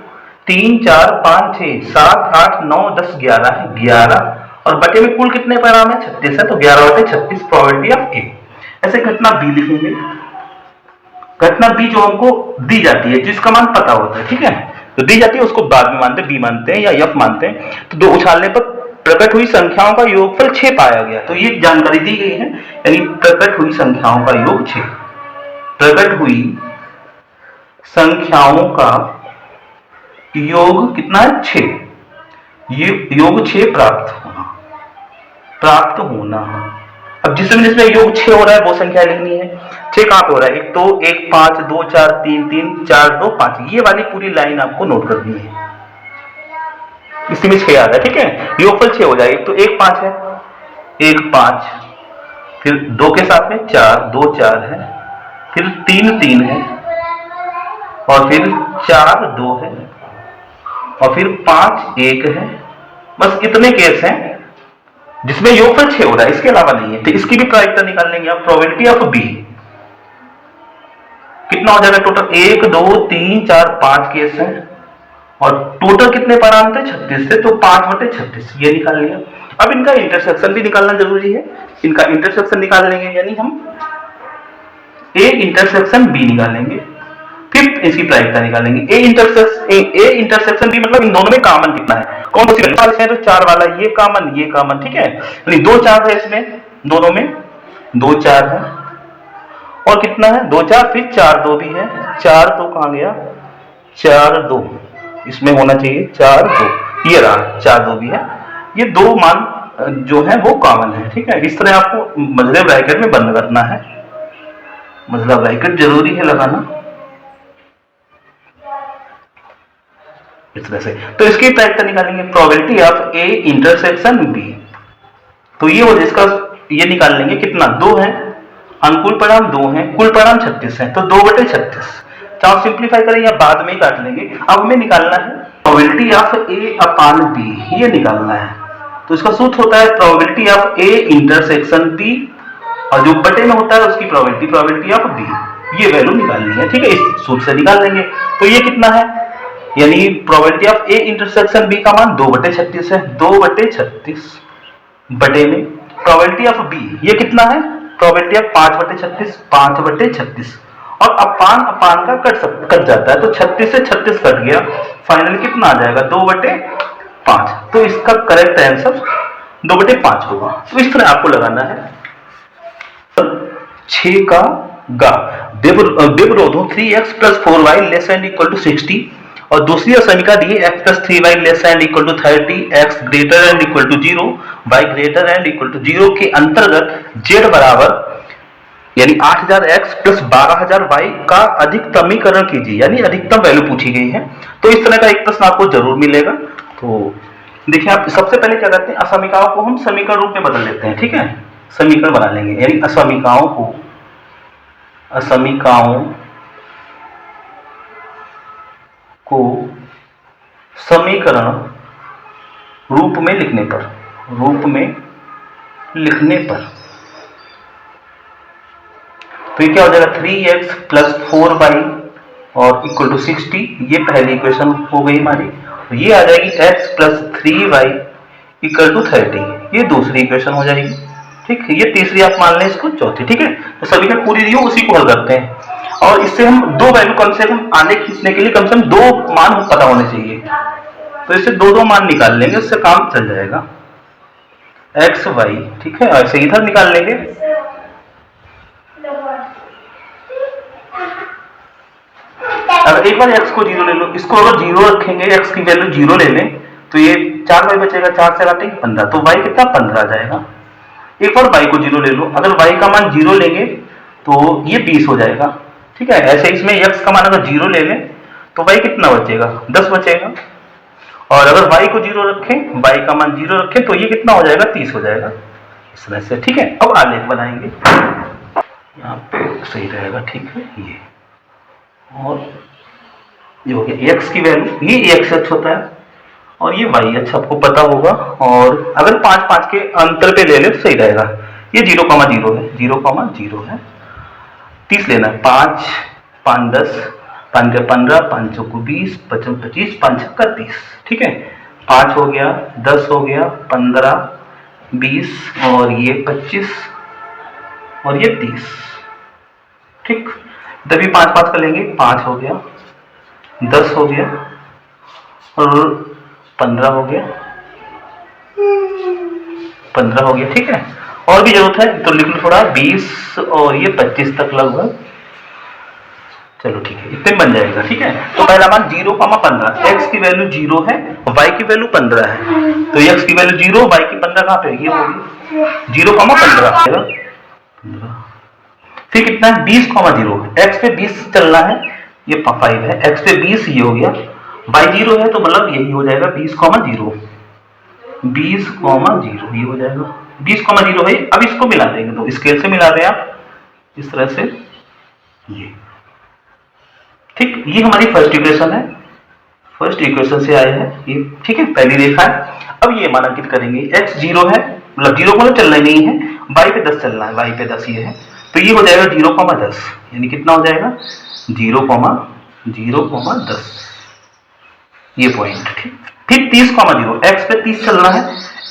3 4 5 6 7 8 9 10 11 है, 11, और बटे में कुल कितने परिणाम है, 36 है, तो 11 बटे 36 प्रोबेबिलिटी ऑफ ए। ऐसे घटना बी लिखेंगे, घटना बी जो हमको दी जाती है, जिसका मान पता होता है। ठीक है, तो दी जाती है उसको बाद में मानते हैं, बी मानते हैं या एफ मानते हैं। तो 2 उछालने पर प्रकट हुई संख्याओं का योगफल 6 पाया गया, तो ये जानकारी दी गई है, यानी प्रकट हुई संख्याओं का योग 6, प्रकट हुई संख्याओं का योग कितना है 6, योग 6 प्राप्त होना। अब जिसमें योग 6 हो रहा है वो संख्या लिखनी है। 6 कहां पे हो रहा है, एक तो 1 5 2 4 3 3 4 2 5, ये वाली पूरी लाइन आपको नोट करनी है, इसमें 6 आ रहा है। ठीक है, योगफल 6 हो जाएगा, तो 1 5 है, 1 5, फिर 2 के साथ में 4 2 4 है, फिर 3 3 है, और फिर 4 2 है, और फिर 5 1 है। बस इतने केस हैं जिसमें योगफल 6 हो रहा है, इसके अलावा नहीं है। तो इसकी भी प्रायिकता निकाल लेंगे आप, प्रोबेबिलिटी ऑफ बी कितना हो जाएगा, टोटल 1 2 3 4 5 केस है, और टोटल कितने परिणाम थे 36 से, तो 5 बटे 36 ये निकाल लिया। अब इनका इंटरसेक्शन भी निकालना जरूरी है, इनका इंटरसेक्शन निकाल लेंगे, यानी हम ए इंटरसेक्शन बी निकालेंगे, फिर इसकी प्रायिकता निकालेंगे। ए इंटरसेक्शन बी मतलब इन दोनों में कॉमन कितना है, कौन सी वैल्यू है, तो 4 वाला ये कॉमन। ठीक है, यानी 2 4 है इसमें, दोनों में 2 4 है, और कितना है 2 4, फिर 4 2 भी है, 4 2 कहां गया, 4 2 इसमें होना चाहिए, 4 2 ये रहा, 4 2 भी है, ये 2 मान जो है वो कॉमन है। ठीक है, इस तरह आपको मजले ब्रैकेट में बंद करना है, मजला ब्रैकेट जरूरी है लगाना इस तरह से। तो इसकी प्रायिकता निकालेंगे, probability of A intersection B, तो ये हो इसका ये निकाल लेंगे कितना, 2 है, अनुकूल परिणाम 2 है, कुल परिणाम 36 है, तो 2/36। चाहो सिंप्लीफाई करें या बाद में ही काट लेंगे। अब हमें निकालना है probability of A upon B, ये निकालना है। तो इसका सूत्र होता है probability of A intersection B, और जो बटे में होता है उसकी प्रोबेबिलिटी ऑफ बी, ये वैल्यू निकालनी है, ठीक है, इस सूत्र से निकाल लेंगे। तो ये कितना है, यानी probability of A intersection B का मान 2/36 है, 2/36 बटे में प्रोबेबिलिटी ऑफ बी ये कितना है, प्रोबेबिलिटी ऑफ 5/36, 5/36, और अपान अपान का कट जाता है, तो 36 से 36 कट गया, फाइनली कितना आ जाएगा, 2/5। तो इसका करेक्ट आंसर 2/5 होगा। तो इस तरह आपको लगाना है। 6 का गा, व्यवरोधों 3x + 4y ≤ 60 और दूसरी समीकरण दी है x + 3y ≤ 30, x ≥ 0, y ≥ 0 के अंतर्गत z बराबर यानी 8000x + 12000y का अधिकतमीकरण कीजिए, यानी अधिकतम वैल्यू पूछी गई है। तो इस तरह का एक प्रश्न आपको जरूर मिलेगा। तो देखिए, आप सबसे पहले क्या करते हैं, असमीकाओं को हम समीकरण रूप में बदल लेते हैं, ठीक है, समीकरण बना लेंगे, यानी असमीकाओं को समीकरण रूप में लिखने पर तो ये क्या हो जाएगा, 3x + 4y और = 60, ये पहली इक्वेशन हो गई हमारी। ये आ जाएगी x + 3y = 30, ये दूसरी इक्वेशन हो जाएगी, ठीक है, ये तीसरी आप मान लें, इसको चौथी, ठीक है। तो समीकरण पूरी दी हो उसी को हल करते हैं, और इससे हम 2 वैल्यू कम से कम आगे खींचने के लिए कम से कम 2 मान पता होने चाहिए, तो इससे 2 मान निकाल लेंगे, उससे काम चल जाएगा, x y, ठीक है, ऐसे इधर निकाल लेंगे। अगर एक बार x को 0 ले लो, इसको अगर 0 रखेंगे, x की वैल्यू 0 ले लें, तो ये 4y बचेगा, 4 से काटेंगे 15, तो y कितना 15 आ जाएगा। एक बार y को 0 ले लो, अगर y का मान 0 लेंगे तो ये 20 हो जाएगा, ठीक है। ऐसे इसमें x का मान अगर 0 ले लें तो y कितना बचेगा, 10 बचेगा, और अगर y को 0 रखें, y का मान 0 रखें, तो ये कितना हो जाएगा, 30 हो जाएगा, इस तरह से, ठीक है। अब आलेख बनाएंगे, यहाँ पे सही रहेगा, ठीक है, ये और ये हो गया x की वैल्यू, ये x अक्ष होता है और ये y अक्ष आपको पता होगा, और अगर 5-5 के अंतर पे ले ले तो सही रहेगा। ये 0,0 है, 0,0 है, 30 लेना है, 5 5 10, 5 15, 5 20, 5 25, 5 30, ठीक है। 5 हो गया, 10 हो गया, 15, 20 और ये 25 और ये 30, ठीक। तभी 5-5 कर लेंगे, 5 हो गया, 10 हो गया और 15 हो गया, 15 हो गया, ठीक है। और भी जरूरत है तो लिख लो थोड़ा, 20 और ये 25 तक लगभग, चलो ठीक है, इतने बन जाएगा, ठीक है। तो पहला मान 0,15, x की वैल्यू 0 है और y की वैल्यू 15 है, तो x की वैल्यू 0, y की 15 कहाँ पे, ये होगी 0,15। फिर कितना है, 20,0, x पे 20 चलना है, ये 5 है, x पे 20 ये हो गया, y 0 है तो मतलब यही हो जाएगा 20,0, 20,0 ये हो जाएगा, 20,0 है। अब इसको मिला देंगे, तो स्केल से मिला दें आप इस तरह से, ये ठीक, ये हमारी फर्स्ट इक्वेशन है, फर्स्ट इक्वेशन से आया है ये, ठीक है, पहली रेखा है। अब ये मानांकित करेंगे, x 0 है, मतलब 0 को चलना ही नहीं है, y पे 10 चलना है, y पे 10 ये है, तो ये हो जाएगा 0,10, यानी कितना हो जाएगा 0,10, ये पॉइंट, ठीक। फिर 30,0, x पे 30 चलना है,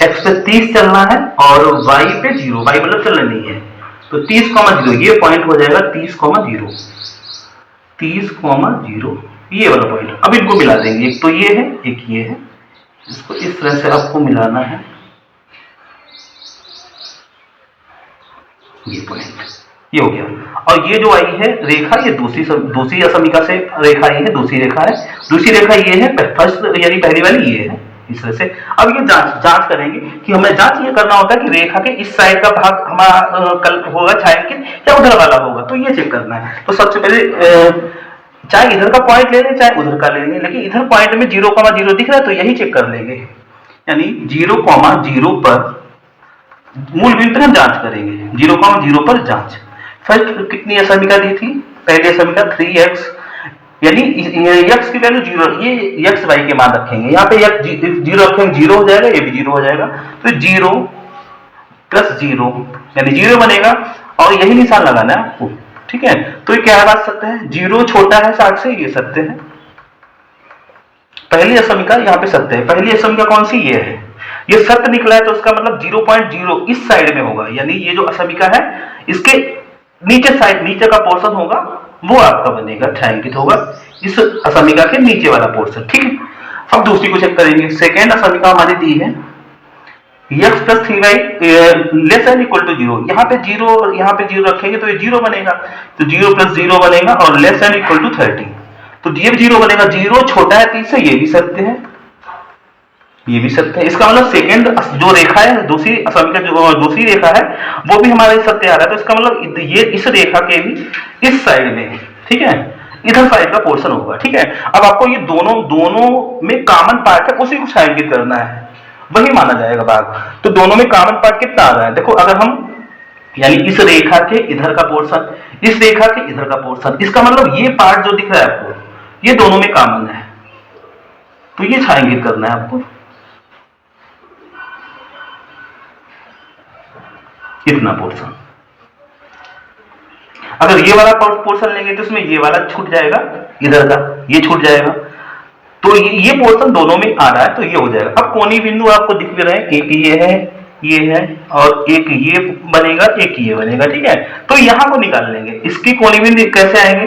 x पे 30 चलना है और y पे 0, y मतलब चलना नहीं है, तो 30,0 ये पॉइंट हो जाएगा 30,0, 30,0 ये वाला पॉइंट। अब इनको मिला देंगे, एक तो ये है, एक ये है, इसको इस तरह से आपको मिलाना है, ये पॉइंट, ये हो गया। और ये जो आई है रेखा, ये दूसरी असमिका से रेखा आई है, दूसरी रेखा है, दूसरी रेखा ये है, फर्स्ट यानी पहली वाली ये है, इस तरह से। अब ये जांच करेंगे कि हमें जांच ये करना होता है कि रेखा के इस साइड का भाग हमारा कल होगा छायांकित या उधर वाला होगा, तो ये चेक करना है। तो सबसे पहले चाहे इधर का पॉइंट ले लें चाहे उधर का ले लें, लेकिन इधर पॉइंट में 0,0 दिख रहा है तो यही चेक कर लेंगे, यानी 0,0 पर मूल बिंदु पर हम जांच करेंगे, 0,0 पर जांच। फर्स्ट कितनी असमिका दी थी, पहली असमिका 3x, यानी x की वैल्यू 0, ये x y के मान रखेंगे, यहाँ पे जीरो रखेंगे, 0 हो जाएगा, ये भी 0 हो जाएगा, तो 0 प्लस 0 यानी 0 बनेगा, और यही निशान लगाना है आपको, ठीक है। तो ये क्या बात सत्य है, 0 छोटा है 60 से, ये सत्य है। पहली असमिका यहाँ पे सत्य है, पहली असमिका कौन सी, ये है, ये सत्य निकला है, तो उसका मतलब 0.0 इस साइड में होगा, यानी ये जो असमिका है इसके नीचे साइड, नीचे का पोर्शन होगा वो आपका बनेगा, छायांकित होगा इस असमिका के नीचे वाला पोर्शन, ठीक है। अब दूसरी को चेक करेंगे, सेकेंड असमिका हमारी दी है x plus 3y less than equal to 0, यहाँ पे 0 और यहाँ पे 0 रखेंगे तो ये 0 बनेगा, तो 0 प्लस 0 बनेगा, और लेस एन इक्वल टू 30, तो ये भी 0 बनेगा, 0 छोटा है 30 से, ये भी सत्य है, ये भी सत्य है। इसका मतलब सेकंड जो रेखा है, दूसरी असमिका जो दूसरी रेखा है वो भी हमारे सत्य आ रहा है, तो इसका मतलब ये इस रेखा के भी इस साइड में, ठीक है, इधर साइड का पोर्शन होगा, ठीक है। अब आपको ये दोनों में कॉमन पार्ट है, उसी को छायांकित करना है, वही माना जाएगा भाग। तो दोनों में कॉमन पार्ट कितना आ रहा है, देखो अगर हम, यानी इस रेखा के इधर का पोर्शन, इस रेखा के इधर का पोर्शन, इसका मतलब ये पार्ट जो दिख रहा है आपको, ये दोनों में कॉमन है, तो ये छायांकित करना है आपको, इतना पोर्शन। अगर ये वाला पोर्शन लेंगे तो इसमें ये वाला छूट जाएगा, इधर का ये छूट जाएगा, तो ये पोर्शन दोनों में आ रहा है, तो ये हो जाएगा। अब कोणीय बिंदु आपको दिख भी रहे हैं, एक ये है और एक ये बनेगा, एक ये बनेगा, ठीक है। तो यहां को निकाल लेंगे, इसकी कोणीय बिंदु कैसे आएंगे,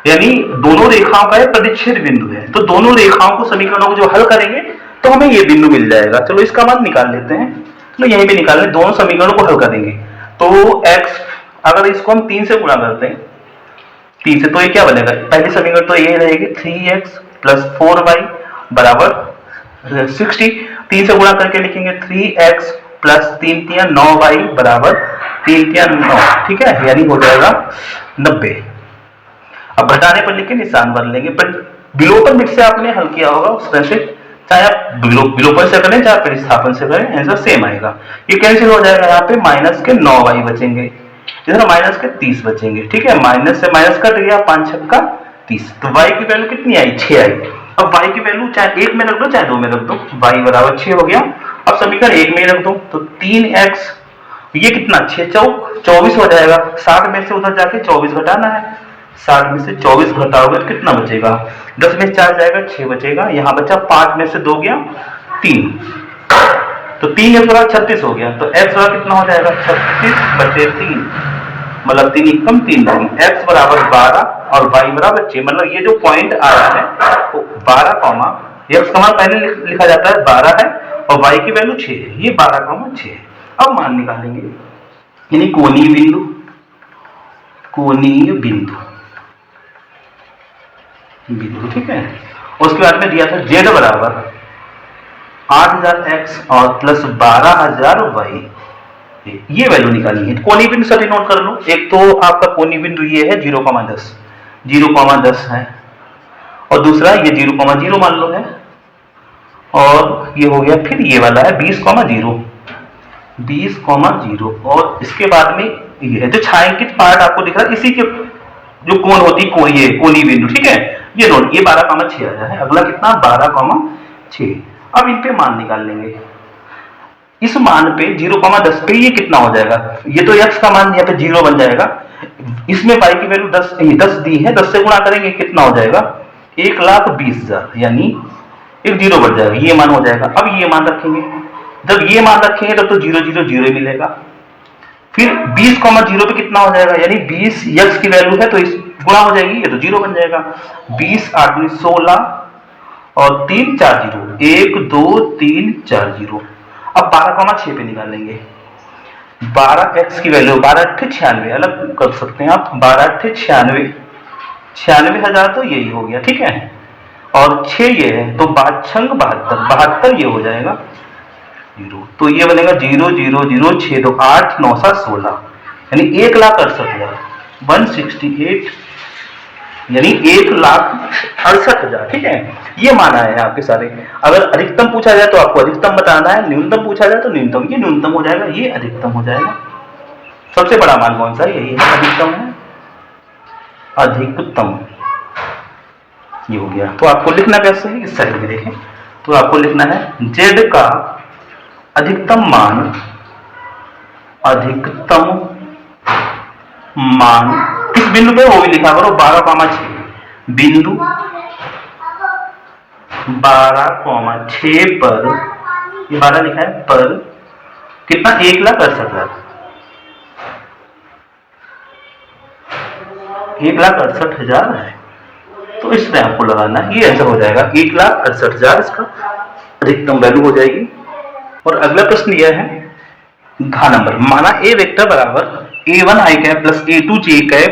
यानी दोनों रेखाओं का एक प्रतिच्छेद बिंदु है, तो दोनों रेखाओं को, समीकरणों को जो हल करेंगे तो हमें ये बिंदु मिल जाएगा। चलो इसका मान निकाल लेते हैं, तो यहीं पे निकाल लें, दोनों समीकरणों को हल करेंगे, तो x, अगर इसको हम 3 से गुणा करते हैं, 3 से, तो ये क्या बनेगा, पहली समीकरण तो ये रहेगी 3x प्लस 4y बराबर 60, 3 से गुणा करके लिखेंगे 3x प्लस 3 तिया 9y बराबर 3 तिया 9, ठीक है, यानी हो जाएगा 90। अब घटाने पर लिख के निशान बदल लेंगे, पर विलोपन विधि से आपने हल किया होगा उस तरह से, चाहे आप विलोपन से करें चाहे प्रतिस्थापन से करें, आंसर सेम आएगा। ये कैंसिल हो जाएगा, यहाँ पे माइनस के 9y बचेंगे, इधर माइनस के 30 बचेंगे, ठीक है, माइनस से माइनस कट गया, 5 छक्का 30, तो y की वैल्यू कितनी आई, 6 आई। अब y की वैल्यू चाहे 1 में रख दो चाहे 2 में रख दो, y बराबर 6 हो गया। अब समीकरण 1 में रख दो, तो 3x, ये कितना, 6 चौक 24 हो जाएगा, 60 में से उधर जाके 24 घटाना है, 60 में से 24 घटाओगे तो कितना बचेगा, 10 में 4 जाएगा 6 बचेगा, यहाँ बचा 5 में से 2 गया 3, तो 3 x बराबर 36 हो गया, तो x बराबर कितना हो जाएगा, 36 बचे 3, मतलब 3 कम 3 नहीं, x बराबर 12 और y बराबर 6, मतलब ये जो पॉइंट आ रहा है तो 12 कॉमा, x का मान पहले लिखा जाता है 12 है और y की वैल्यू 6 है, ये 12,6 है। अब मान निकालेंगे, यानी कोणीय बिंदु, कोणीय बिंदु, ठीक है। उसके बाद में दिया था z बराबर 8000x और प्लस 12000y, ये वैल्यू निकाली है। कोणीय बिंदु सभी नोट कर लो, एक तो आपका कोणीय बिंदु ये है 0,10, 0,10 है, और दूसरा ये 0,0 मान लो है, और ये हो गया फिर ये वाला है 20,0, 20,0, और इसके बाद में ये है जो छायांकित पार्ट आपको दिख रहा है, इसी के जो कोण होती है कोणीय बिंदु, ठीक है, ये नोट, ये 12,6 आया है, अगला कितना 12,6। अब इन पे मान निकाल लेंगे, इस मान पे 0,10 पे ये कितना हो जाएगा, ये तो x का मान यहाँ पे 0 बन जाएगा, इसमें y की वैल्यू 10 दी है, 10 से गुणा करेंगे कितना हो जाएगा, 1,20,000, यानी एक 0 बढ़ जाएगा, ये मान हो जाएगा। अब ये मान रखेंगे, जब ये मान रखेंगे तब तो 0 0 0 मिलेगा, फिर 20,0 पे कितना हो जाएगा, यानी 20 x की वैल्यू है तो इस गुणा हो जाएगी, ये तो 0 बन जाएगा, 20 8 दूनी 16 और 3 4 0, 1 2 3 4 0। अब 12,6 पे निकालेंगे, 12x की वैल्यू 12 8 96, अलग कर सकते हैं आप, 12 8 96, 96,000 तो यही हो गया, ठीक है, और 6 ये है तो 5 6 72, 72 ये हो जाएगा 0, तो ये बनेगा 0 0 0 6 2 8 9 7 16, यानी 1,68,168 यानी 1,68,000। ठीक है, ये माना है आपके सारे। अगर अधिकतम पूछा जाए तो आपको अधिकतम बताना है, न्यूनतम पूछा जाए तो न्यूनतम। ये न्यूनतम हो जाएगा, ये अधिकतम हो जाएगा। सबसे बड़ा मान कौन सा है? यही है, अधिकतम है, अधिकतम ये हो गया। तो आपको लिखना कैसे है इस साइड में देखें, तो आपको लिखना है z का अधिकतम मान, अधिकतम मान किस बिंदु पे, वो भी लिखा करो 12,6 बिंदु 12,6 पर, ये 12 लिखा है पर, कितना 1,68,000, 1,68,000 है। तो इसमें आपको लगाना है, ये आंसर हो जाएगा 1,68,000 इसका अधिकतम वैल्यू हो जाएगी। और अगला प्रश्न यह है घ नंबर, माना ए वेक्टर बराबर a1 i cap plus a2 j cap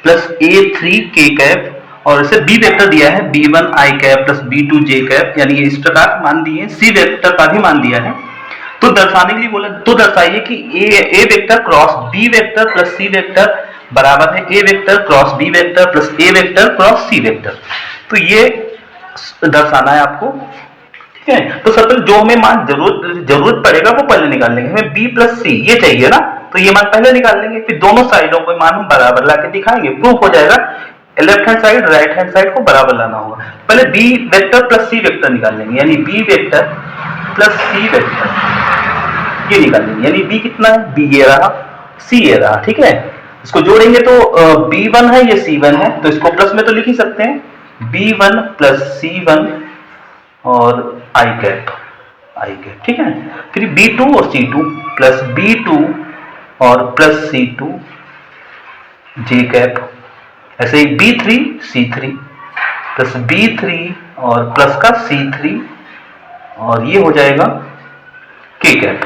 plus a3 k cap और इसे b वेक्टर दिया है b1 i cap plus b2 j cap, यानी ये इस प्रकार मान दिए, c वेक्टर का भी मान दिया है। तो दर्शाने के लिए बोला, तो दर्शाइए कि a vector cross b vector plus c vector बराबर है a vector cross b vector plus a vector cross c vector. तो ये दर्शाना है आपको। ठीक है, तो सबसे जो हमें मान जरूरत पड़ेगा वो पहले निकाल लेंगे। हमें b प्लस c ये चाहिए ना, तो ये मान पहले निकाल लेंगे, फिर दोनों साइडों को मान हम बराबर लाके दिखाएंगे, प्रूफ हो जाएगा। Left hand side right hand side को बराबर लाना होगा। पहले b vector plus c vector निकाल लेंगे, यानी b vector plus c vector ये निकाल लेंगे, यानी b कितना है, b ये रहा, c ये रहा। ठीक है, इसको जोड़ेंगे तो b1 है, ये c1 है, तो इसको प्लस में तो लिख ही सकते हैं, b1 प्लस c1 और i कैप, ठीक है। फिर b2 और c2 प्लस b2 और प्लस c2 j कैप, ऐसे ही b3 c3 प्लस b3 और प्लस का c3 और ये हो जाएगा k कैप,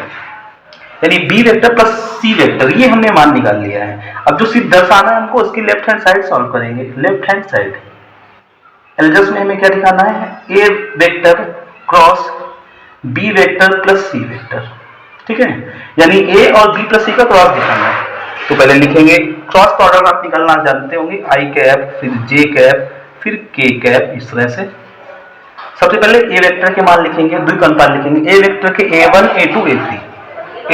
यानी b vector plus c vector, ये हमने मान निकाल लिया है। अब जो सिर्फ दर्शाना है हमको, उसकी लेफ्ट हैंड साइड सॉल्व करेंगे। लेफ्ट हैंड साइड एलजस में हमें क्या दिखाना है, a vector cross b vector plus c vector. ठीक है, यानी a और b प्लस c का क्रॉस दिखाना है। तो पहले लिखेंगे, क्रॉस प्रोडक्ट आप निकालना जानते होंगे, i कैप फिर j कैप फिर k कैप, इस तरह से। सबसे पहले a वेक्टर के मान लिखेंगे, द्विक अनुपात लिखेंगे, a वेक्टर के a1 a2 a3,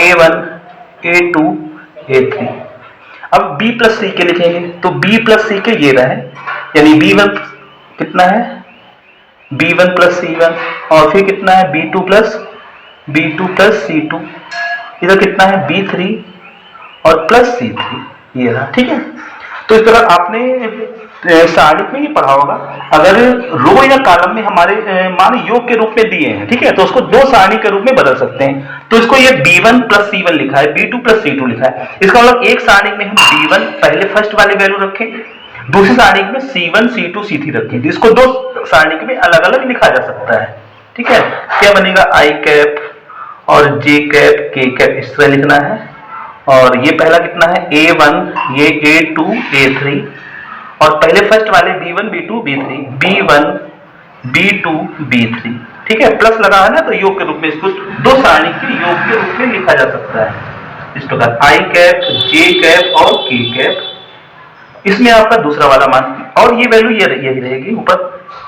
a1 a2 a3। अब b प्लस c के लिखेंगे, तो b प्लस c के ये रहे, यानी b1 कितना है, b1 प्लस c1 और फिर कितना है b2 प्लस c2, इधर कितना है b3 और प्लस c3, ये रहा। ठीक है, तो इस तरह आपने सारणी में ही पढ़ा होगा। अगर रो या कॉलम में हमारे मान योग के रूप में दिए हैं, ठीक है, तो उसको दो सारणी के रूप में बदल सकते हैं। तो इसको ये b1 प्लस c1 लिखा है, b2 प्लस c2 लिखा है, इसका मतलब एक सारणी में हम b1 पहले फर्स्ट वाले वैल्यू रखें, दूसरी सारणी में c1 c2 c3 रखें, जिसको दो सारणी में अलग अलग लिखा जा सकता है। ठीक है, क्या बनेगा, i कैप और j कैप k कैप, इस तरह लिखना है। और ये पहला कितना है a1, ये a2 a3 और पहले फर्स्ट वाले b1 b2 b3, b1 b2 b3। ठीक है, प्लस लगा है ना, तो योग के रूप में इसको दो सारणी के योग के रूप में लिखा जा सकता है इस प्रकार, i कैप j कैप और k कैप। इसमें आपका दूसरा वाला मान और ये वैल्यू यही रहेगी ऊपर,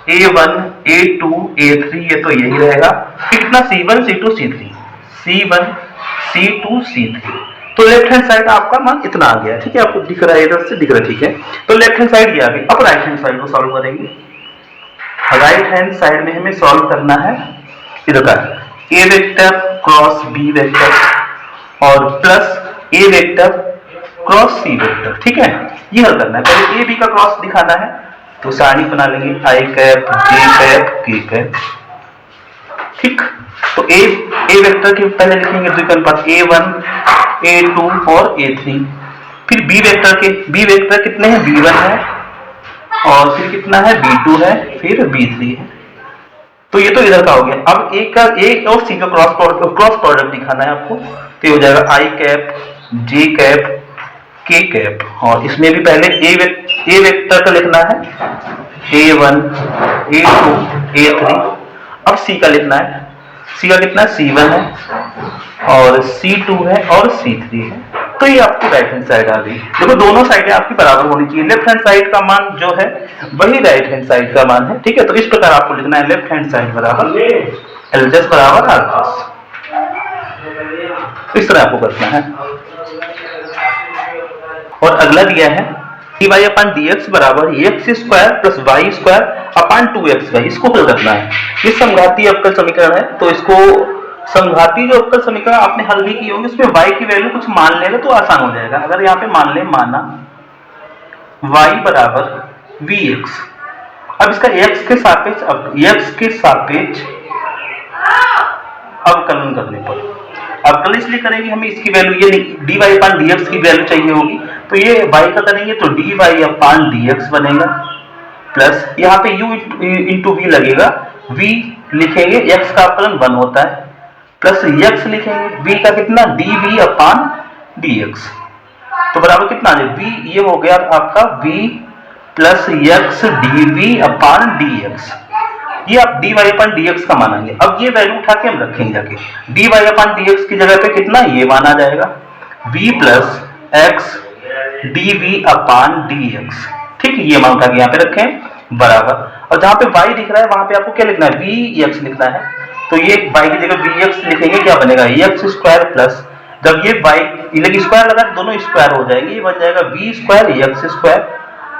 a1 a2 a3 ये तो यही रहेगा। फिर कितना c1 c2 c3, c1 c2 c3, तो लेफ्ट हैंड साइड आपका मान इतना आ गया। ठीक है, आपको दिख रहा है, इधर से दिख रहा है। ठीक है, तो लेफ्ट हैंड साइड ये आ गई। अब राइट हैंड साइड को सॉल्व करेंगे। राइट हैंड साइड में हमें सॉल्व करना है इधर का a vector cross b vector और plus a vector cross c vector. ठीक है, ये हल करना है। पहले a b का क्रॉस दिखाना है, तो सारणी बना लेंगे, i cap j cap k cap. ठीक, तो a वेक्टर के पहले लिखेंगे द्विक अनुपात a1 a2 और a3। फिर b वेक्टर कितने हैं, b1 है और फिर कितना है b2 है, फिर b3 है। तो ये तो इधर का हो गया। अब a और c का क्रॉस प्रोडक्ट दिखाना है आपको, तो ये हो जाएगा i cap j cap k cap. और इसमें भी पहले a वेक्टर का लिखना है, a1 a2 a3। अब c का लिखना है, c का कितना है, c1 है और c2 है और c3 है। तो ये आपकी राइट हैंड साइड आ गई। देखो दोनों साइडें आपकी बराबर होनी चाहिए, लेफ्ट हैंड साइड का मान जो है वही राइट हैंड साइड का मान है, ठीक है। तो इस प्रकार आपको लिखना है लेफ्ट हैंड साइड बराबर एलजेस बराबर आरजेस, इस तरह आपको करना है। और अगला दिया है dy अपन dx बराबर x square plus Y square upon 2xy, इसको हल करना है। ये समघातीय अवकल समीकरण है, तो इसको समघातीय जो अवकल समीकरण आपने हल भी की होंगे उसमें y की वैल्यू कुछ मान लेगा तो आसान हो जाएगा। अगर यहाँ पे मान ले, माना y बराबर vx, अब इसका x के सापेक्ष अवकलन करने पर, अवकलन इसलिए करेंगे हमें इसकी वैल्यू ये dy अपान dx की वैल्यू चाहिए होगी, तो ये y का करेंगे तो dy अपान dx बनेगा, प्लस यहाँ पे u इंटू v लगेगा, v लिखेंगे x का अवकलन 1 होता है, प्लस x लिखेंगे v का कितना dv अपान dx, तो बराबर कितना आ जाए v, ये हो गया आपका v प्लस x dv अपान dx, ये आप dy अपान dx का मानेंगे। अब ये वैल्यू उठा के हम रखेंगे जाके, dy अपान dx की जगह पे कितना ये मान आ जाएगा v प्लस x dv अपान dx, ठीक है। ये मान उठा के यहाँ पे रखें बराबर, और जहां पे y दिख रहा है वहां पे आपको क्या लिखना है vx लिखना है, तो ये y की जगह vx लिखेंगे, क्या बनेगा x स्क्वायर प्लस, जब ये y इलेक्ट्रिक स्क्वायर लगा दोनों स्क्वायर हो जाएंगे, ये बन जाएगा v square x square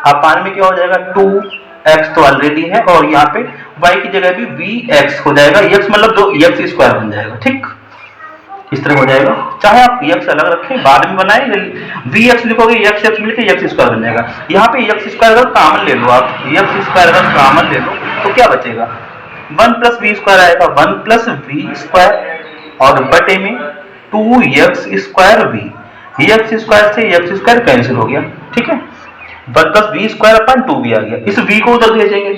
upon में क्या हो जाएगा 2x तो ऑलरेडी है, और यहाँ पे y की जगह भी vx हो जाएगा, x मतलब 2x स्क्वायर बन जाएगा, ठीक इस तरह हो जाएगा। चाहे आप x अलग रखें बाद में बनाए, vx लिखोगे x मिलकर x स्क्वायर बन जाएगा। यहाँ पे x स्क्वायर अगर कॉमन ले लो आप, x स्क्वायर अगर कॉमन ले लो तो क्या बचेगा 1 प्लस v स्क्वायर आएगा, 1 प्लस v स्क्वायर और बटे में 2x square v, x square से x स्क्वायर कैंसिल हो गया, ठीक है। 1 plus v square upon 2v आ गया, इस v को उधर भेजेंगे,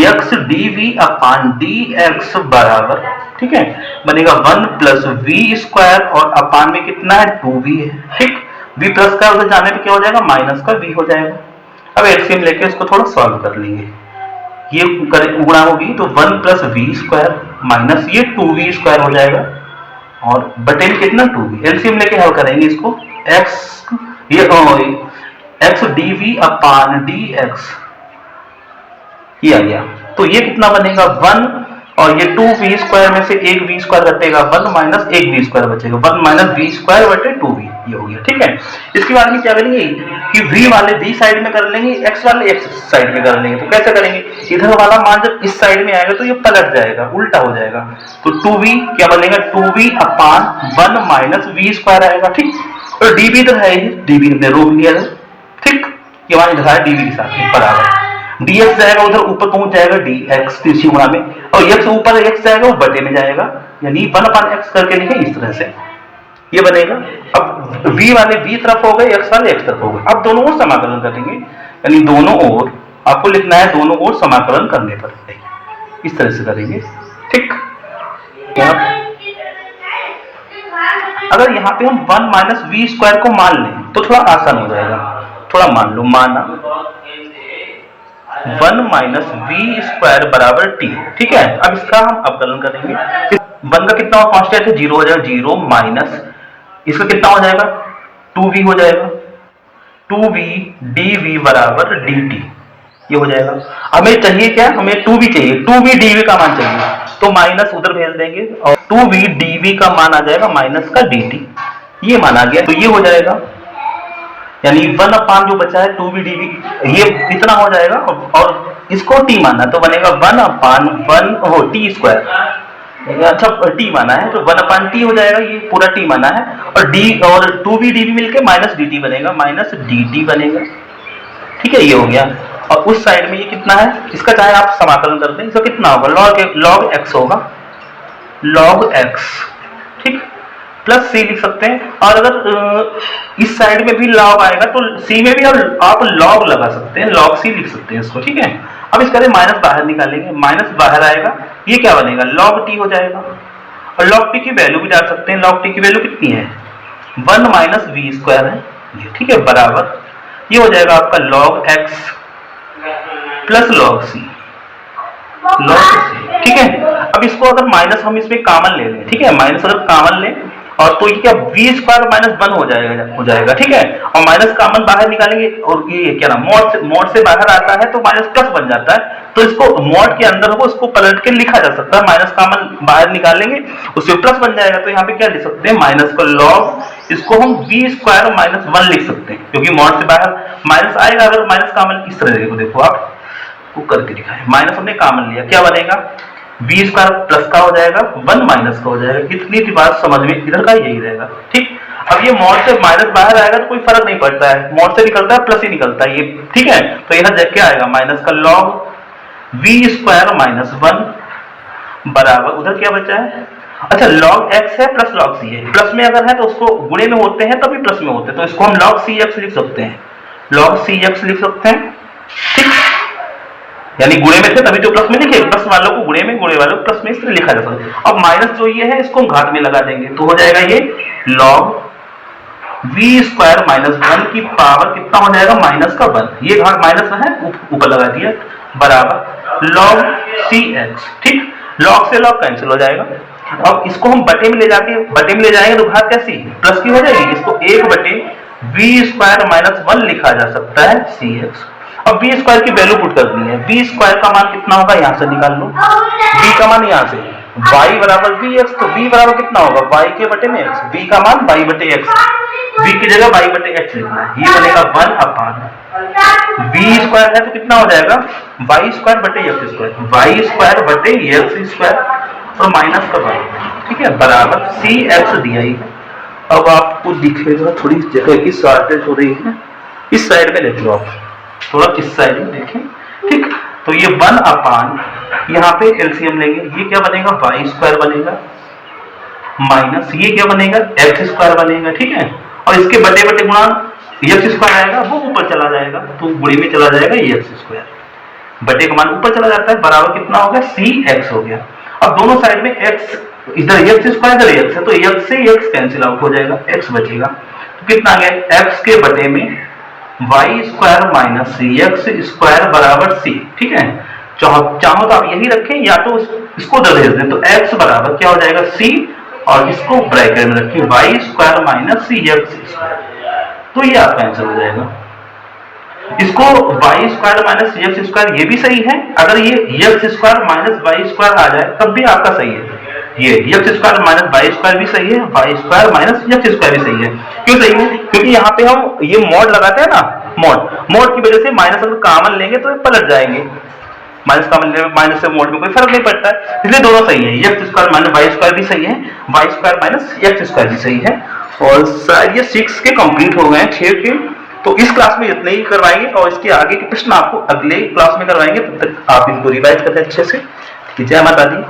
x dv अपान dx बराबर, ठीक है, बनेगा 1 प्लस v स्क्वायर और अपान में कितना है 2v है, ठीक। v प्लस का उधर जाने पे क्या हो जाएगा माइनस का v हो जाएगा। अब एलसीएम लेके इसको थोड़ा सॉल्व कर लेंगे, ये गुणा होगी तो 1 प्लस v स्क्वायर माइनस ये 2v स्क्वायर हो जाएगा, और बटे में कितना 2v, एलसीएम लेके हल करेंगे इसको, x ये x dv अपान dx ये आ गया, तो ये कितना बनेगा 1 और ये 2v स्क्वायर में से एक v स्क्वायर घटेगा 1 माइनस एक v स्क्वायर बचेगा, 1 माइनस v स्क्वायर बटे 2v, ये हो गया, ठीक है। इसके बाद में क्या करेंगे कि v वाले v साइड में कर लेंगे, x वाले x साइड में कर लेंगे, तो कैसे करेंगे, इधर वाला मान जब इस साइड में आएगा तो ये पलट जाएगा, उल्टा हो जाएगा, तो 2v क्या बनेगा 2v अपान 1 माइनस v स्क्वायर आएगा, ठीक। और dv इधर है, dv हमने रोक लिया था, ठीक, ये मान इधर है dv के साथ में बराबर, dx जाएगा उधर ऊपर पहुंच जाएगा dx तीसरी गुणा में, और x ऊपर x जाएगा वो बटे में जाएगा, यानी 1 अपान x करके लिखें इस तरह से, ये बनेगा। अब v वाले v तरफ हो गए, x वाले x तरफ हो गए, अब दोनों ओर समाकलन करेंगे, यानी दोनों ओर आपको लिखना है, दोनों ओर समाकलन करने पर इस तरह से करेंगे, ठीक। अगर यहाँ पे हम 1 माइनस v स्क्वायर को मान लें तो थोड़ा आसान हो जाएगा, थोड़ा मान लो, माना 1 माइनस v स्क्वायर बराबर t, ठीक है। अब इसका हम अवकलन करेंगे, 1 का कितना कांस्टेंट है 0 हो जाएगा, 0 माइनस इसका कितना हो जाएगा 2v हो जाएगा, 2v dv बराबर dt, ये हो जाएगा। हमें चाहिए क्या, हमें 2v चाहिए, 2v dv का मान चाहिए, तो माइनस उधर भेज देंगे और 2v dv का मान आ जाएगा माइनस का dt, ये मान आ गया, तो ये हो जाएगा, यानी 1 अपान जो बचा है 2v dv ये इतना हो जाएगा, और इसको t माना तो बनेगा 1 अपान 1 हो t स्क्वायर, अच्छा t माना है तो 1 अपान t हो जाएगा, ये पूरा t माना है, और d और 2v dv मिलके माइनस dt बनेगा, माइनस dt बनेगा, ठीक है, ये हो गया। और उस साइड में ये कितना है, इसका चाहे आप समाकलन कर दें, इसका कितना होगा log x होगा, log x, ठीक, प्लस c लिख सकते हैं, और अगर इस साइड में भी log आएगा तो c में भी आप log लगा सकते हैं, log c लिख सकते हैं इसको, ठीक है। अब इसका माइनस बाहर निकालेंगे, माइनस बाहर आएगा, ये क्या बनेगा log t हो जाएगा, और log t की वैल्यू भी डाल सकते हैं, log t की वैल्यू कितनी है 1 माइनस v स्क्वायर है, ठीक है, बराबर ये हो जाएगा आपका log x plus log c, ठीक है। अब इसको अगर माइनस हम इसमें कॉमन ले लें, ठीक है, माइनस अगर कॉमन लें और तो ये क्या v स्क्वायर माइनस 1 हो जाएगा ठीक है। और माइनस कॉमन बाहर निकालेंगे और ये क्या ना मॉड से बाहर आता है तो माइनस प्लस बन जाता है, तो इसको मॉड के अंदर हो उसको पलट के लिखा जा सकता है, माइनस कॉमन बाहर निकालेंगे उससे प्लस बन जाएगा। तो यहाँ पे क्या लिख सकते हैं माइनस का लॉग, इसको हम v स्क्वायर माइनस 1 लिख सकते हैं क्योंकि मॉड से बाहर माइनस आएगा। अगर माइनस कॉमन इस तरह देखो आप को करके दिखाएं, माइनस हमने कॉमन लिया क्या बनेगा v स्क्वायर प्लस का हो जाएगा 1 माइनस का हो जाएगा। इतनी सी बात समझ में इधर का यही रहेगा ठीक। अब ये मॉड से माइनस बाहर आएगा तो कोई फर्क नहीं पड़ता है, मॉड से निकलता है प्लस ही निकलता है ये ठीक है। तो यहाँ देख क्या आएगा माइनस का लॉग v स्क्वायर माइनस 1 बराबर उधर क्या बचा है, अच्छा लॉग x है प्लस लॉग c है, प्लस में अगर है तो उसको गुणे में होते हैं तभी प्लस में होते हैं, तो इसको हम लॉग cx लिख सकते हैं, लॉग cx लिख सकते हैं ठीक। यानी गुणे में थे तभी तो प्लस में लिखे, प्लस वालों को गुणे में, गुणे वालों को प्लस में, इस तरह लिखा जा सकता है। अब माइनस जो ये है इसको हम घात में लगा देंगे तो हो जाएगा ये log v स्क्वायर माइनस 1 की पावर कितना हो जाएगा माइनस का 1, ये घात माइनस है ऊपर लगा दिया बराबर log cx ठीक। log से log कैंसिल हो जाएगा। अब इसको हम बटे में ले जाएंगे तो घात कैसी प्लस की हो जाएगी, इसको 1 बटे v स्क्वायर माइनस 1 लिखा जा सकता है cx। अब b स्क्वायर की वैल्यू पुट करनी है, b स्क्वायर का मान कितना होगा यहां से निकाल लो, b का मान यहां से y बराबर bx, तो b बराबर कितना होगा y के बटे में x, b का मान y बटे x, b की जगह y बटे x लिखना है, ये बनेगा 1 अपान b स्क्वायर है तो कितना हो जाएगा y स्क्वायर बटे x स्क्वायर, y स्क्वायर बटे x स्क्वायर और माइनस का 1 ठीक है बराबर cx dy। अब आपको दिखेगा थोड़ी जगह की शॉर्टेज हो रही है, इस साइड में देख लो आप, थोड़ा इस साइड में देखें ठीक। तो ये 1 अपान यहाँ पे एलसीएम लेंगे, ये क्या बनेगा वाई स्क्वायर बनेगा माइनस ये क्या बनेगा एक्स स्क्वायर बनेगा ठीक है। और इसके बटे बटे गुणा एक्स स्क्वायर आएगा वो ऊपर चला जाएगा तो गुणे में चला जाएगा ये एक्स स्क्वायर, बटे का मान ऊपर चला जाता है बराबर कितना हो गया सी एक्स हो गया। अब दोनों साइड में एक्स, इधर एक्स स्क्वायर इधर एक्स है तो एक्स से एक्स कैंसिल आउट हो जाएगा, एक्स बचेगा तो कितना आ गया एक्स के बटे में Y square minus c x square बराबर सी ठीक है। चाहो तो आप यही रखें या तो इसको उधर भेज दें, तो x बराबर क्या हो जाएगा c और इसको ब्रैकेट में रखिए y square minus c x square, तो ये आपका आंसर हो जाएगा। इसको y square minus c x square ये भी सही है, अगर ये x square minus Y square आ जाए तब भी आपका सही है, ये x square minus Y square भी सही है, Y square minus x square भी सही है। क्यों सही है क्योंकि यहाँ पे हम ये मॉड लगाते हैं ना, मॉड की वजह से माइनस अगर कॉमन लेंगे तो पलट जाएंगे, माइनस कॉमन लेने में माइनस से मॉड में कोई फर्क नहीं पड़ता है, इसलिए दोनों सही है, X square minus Y square भी सही है, Y square minus x square भी सही है। और शायद ये 6 के कंप्लीट हो गए हैं 6 के, तो इस क्लास में इतने ही करवाएंगे और इसके आगे के प्रश्न आपको अगले क्लास में करवाएंगे, तब तक आप इनको रिवाइज करते हैं अच्छे से। जय माता दी।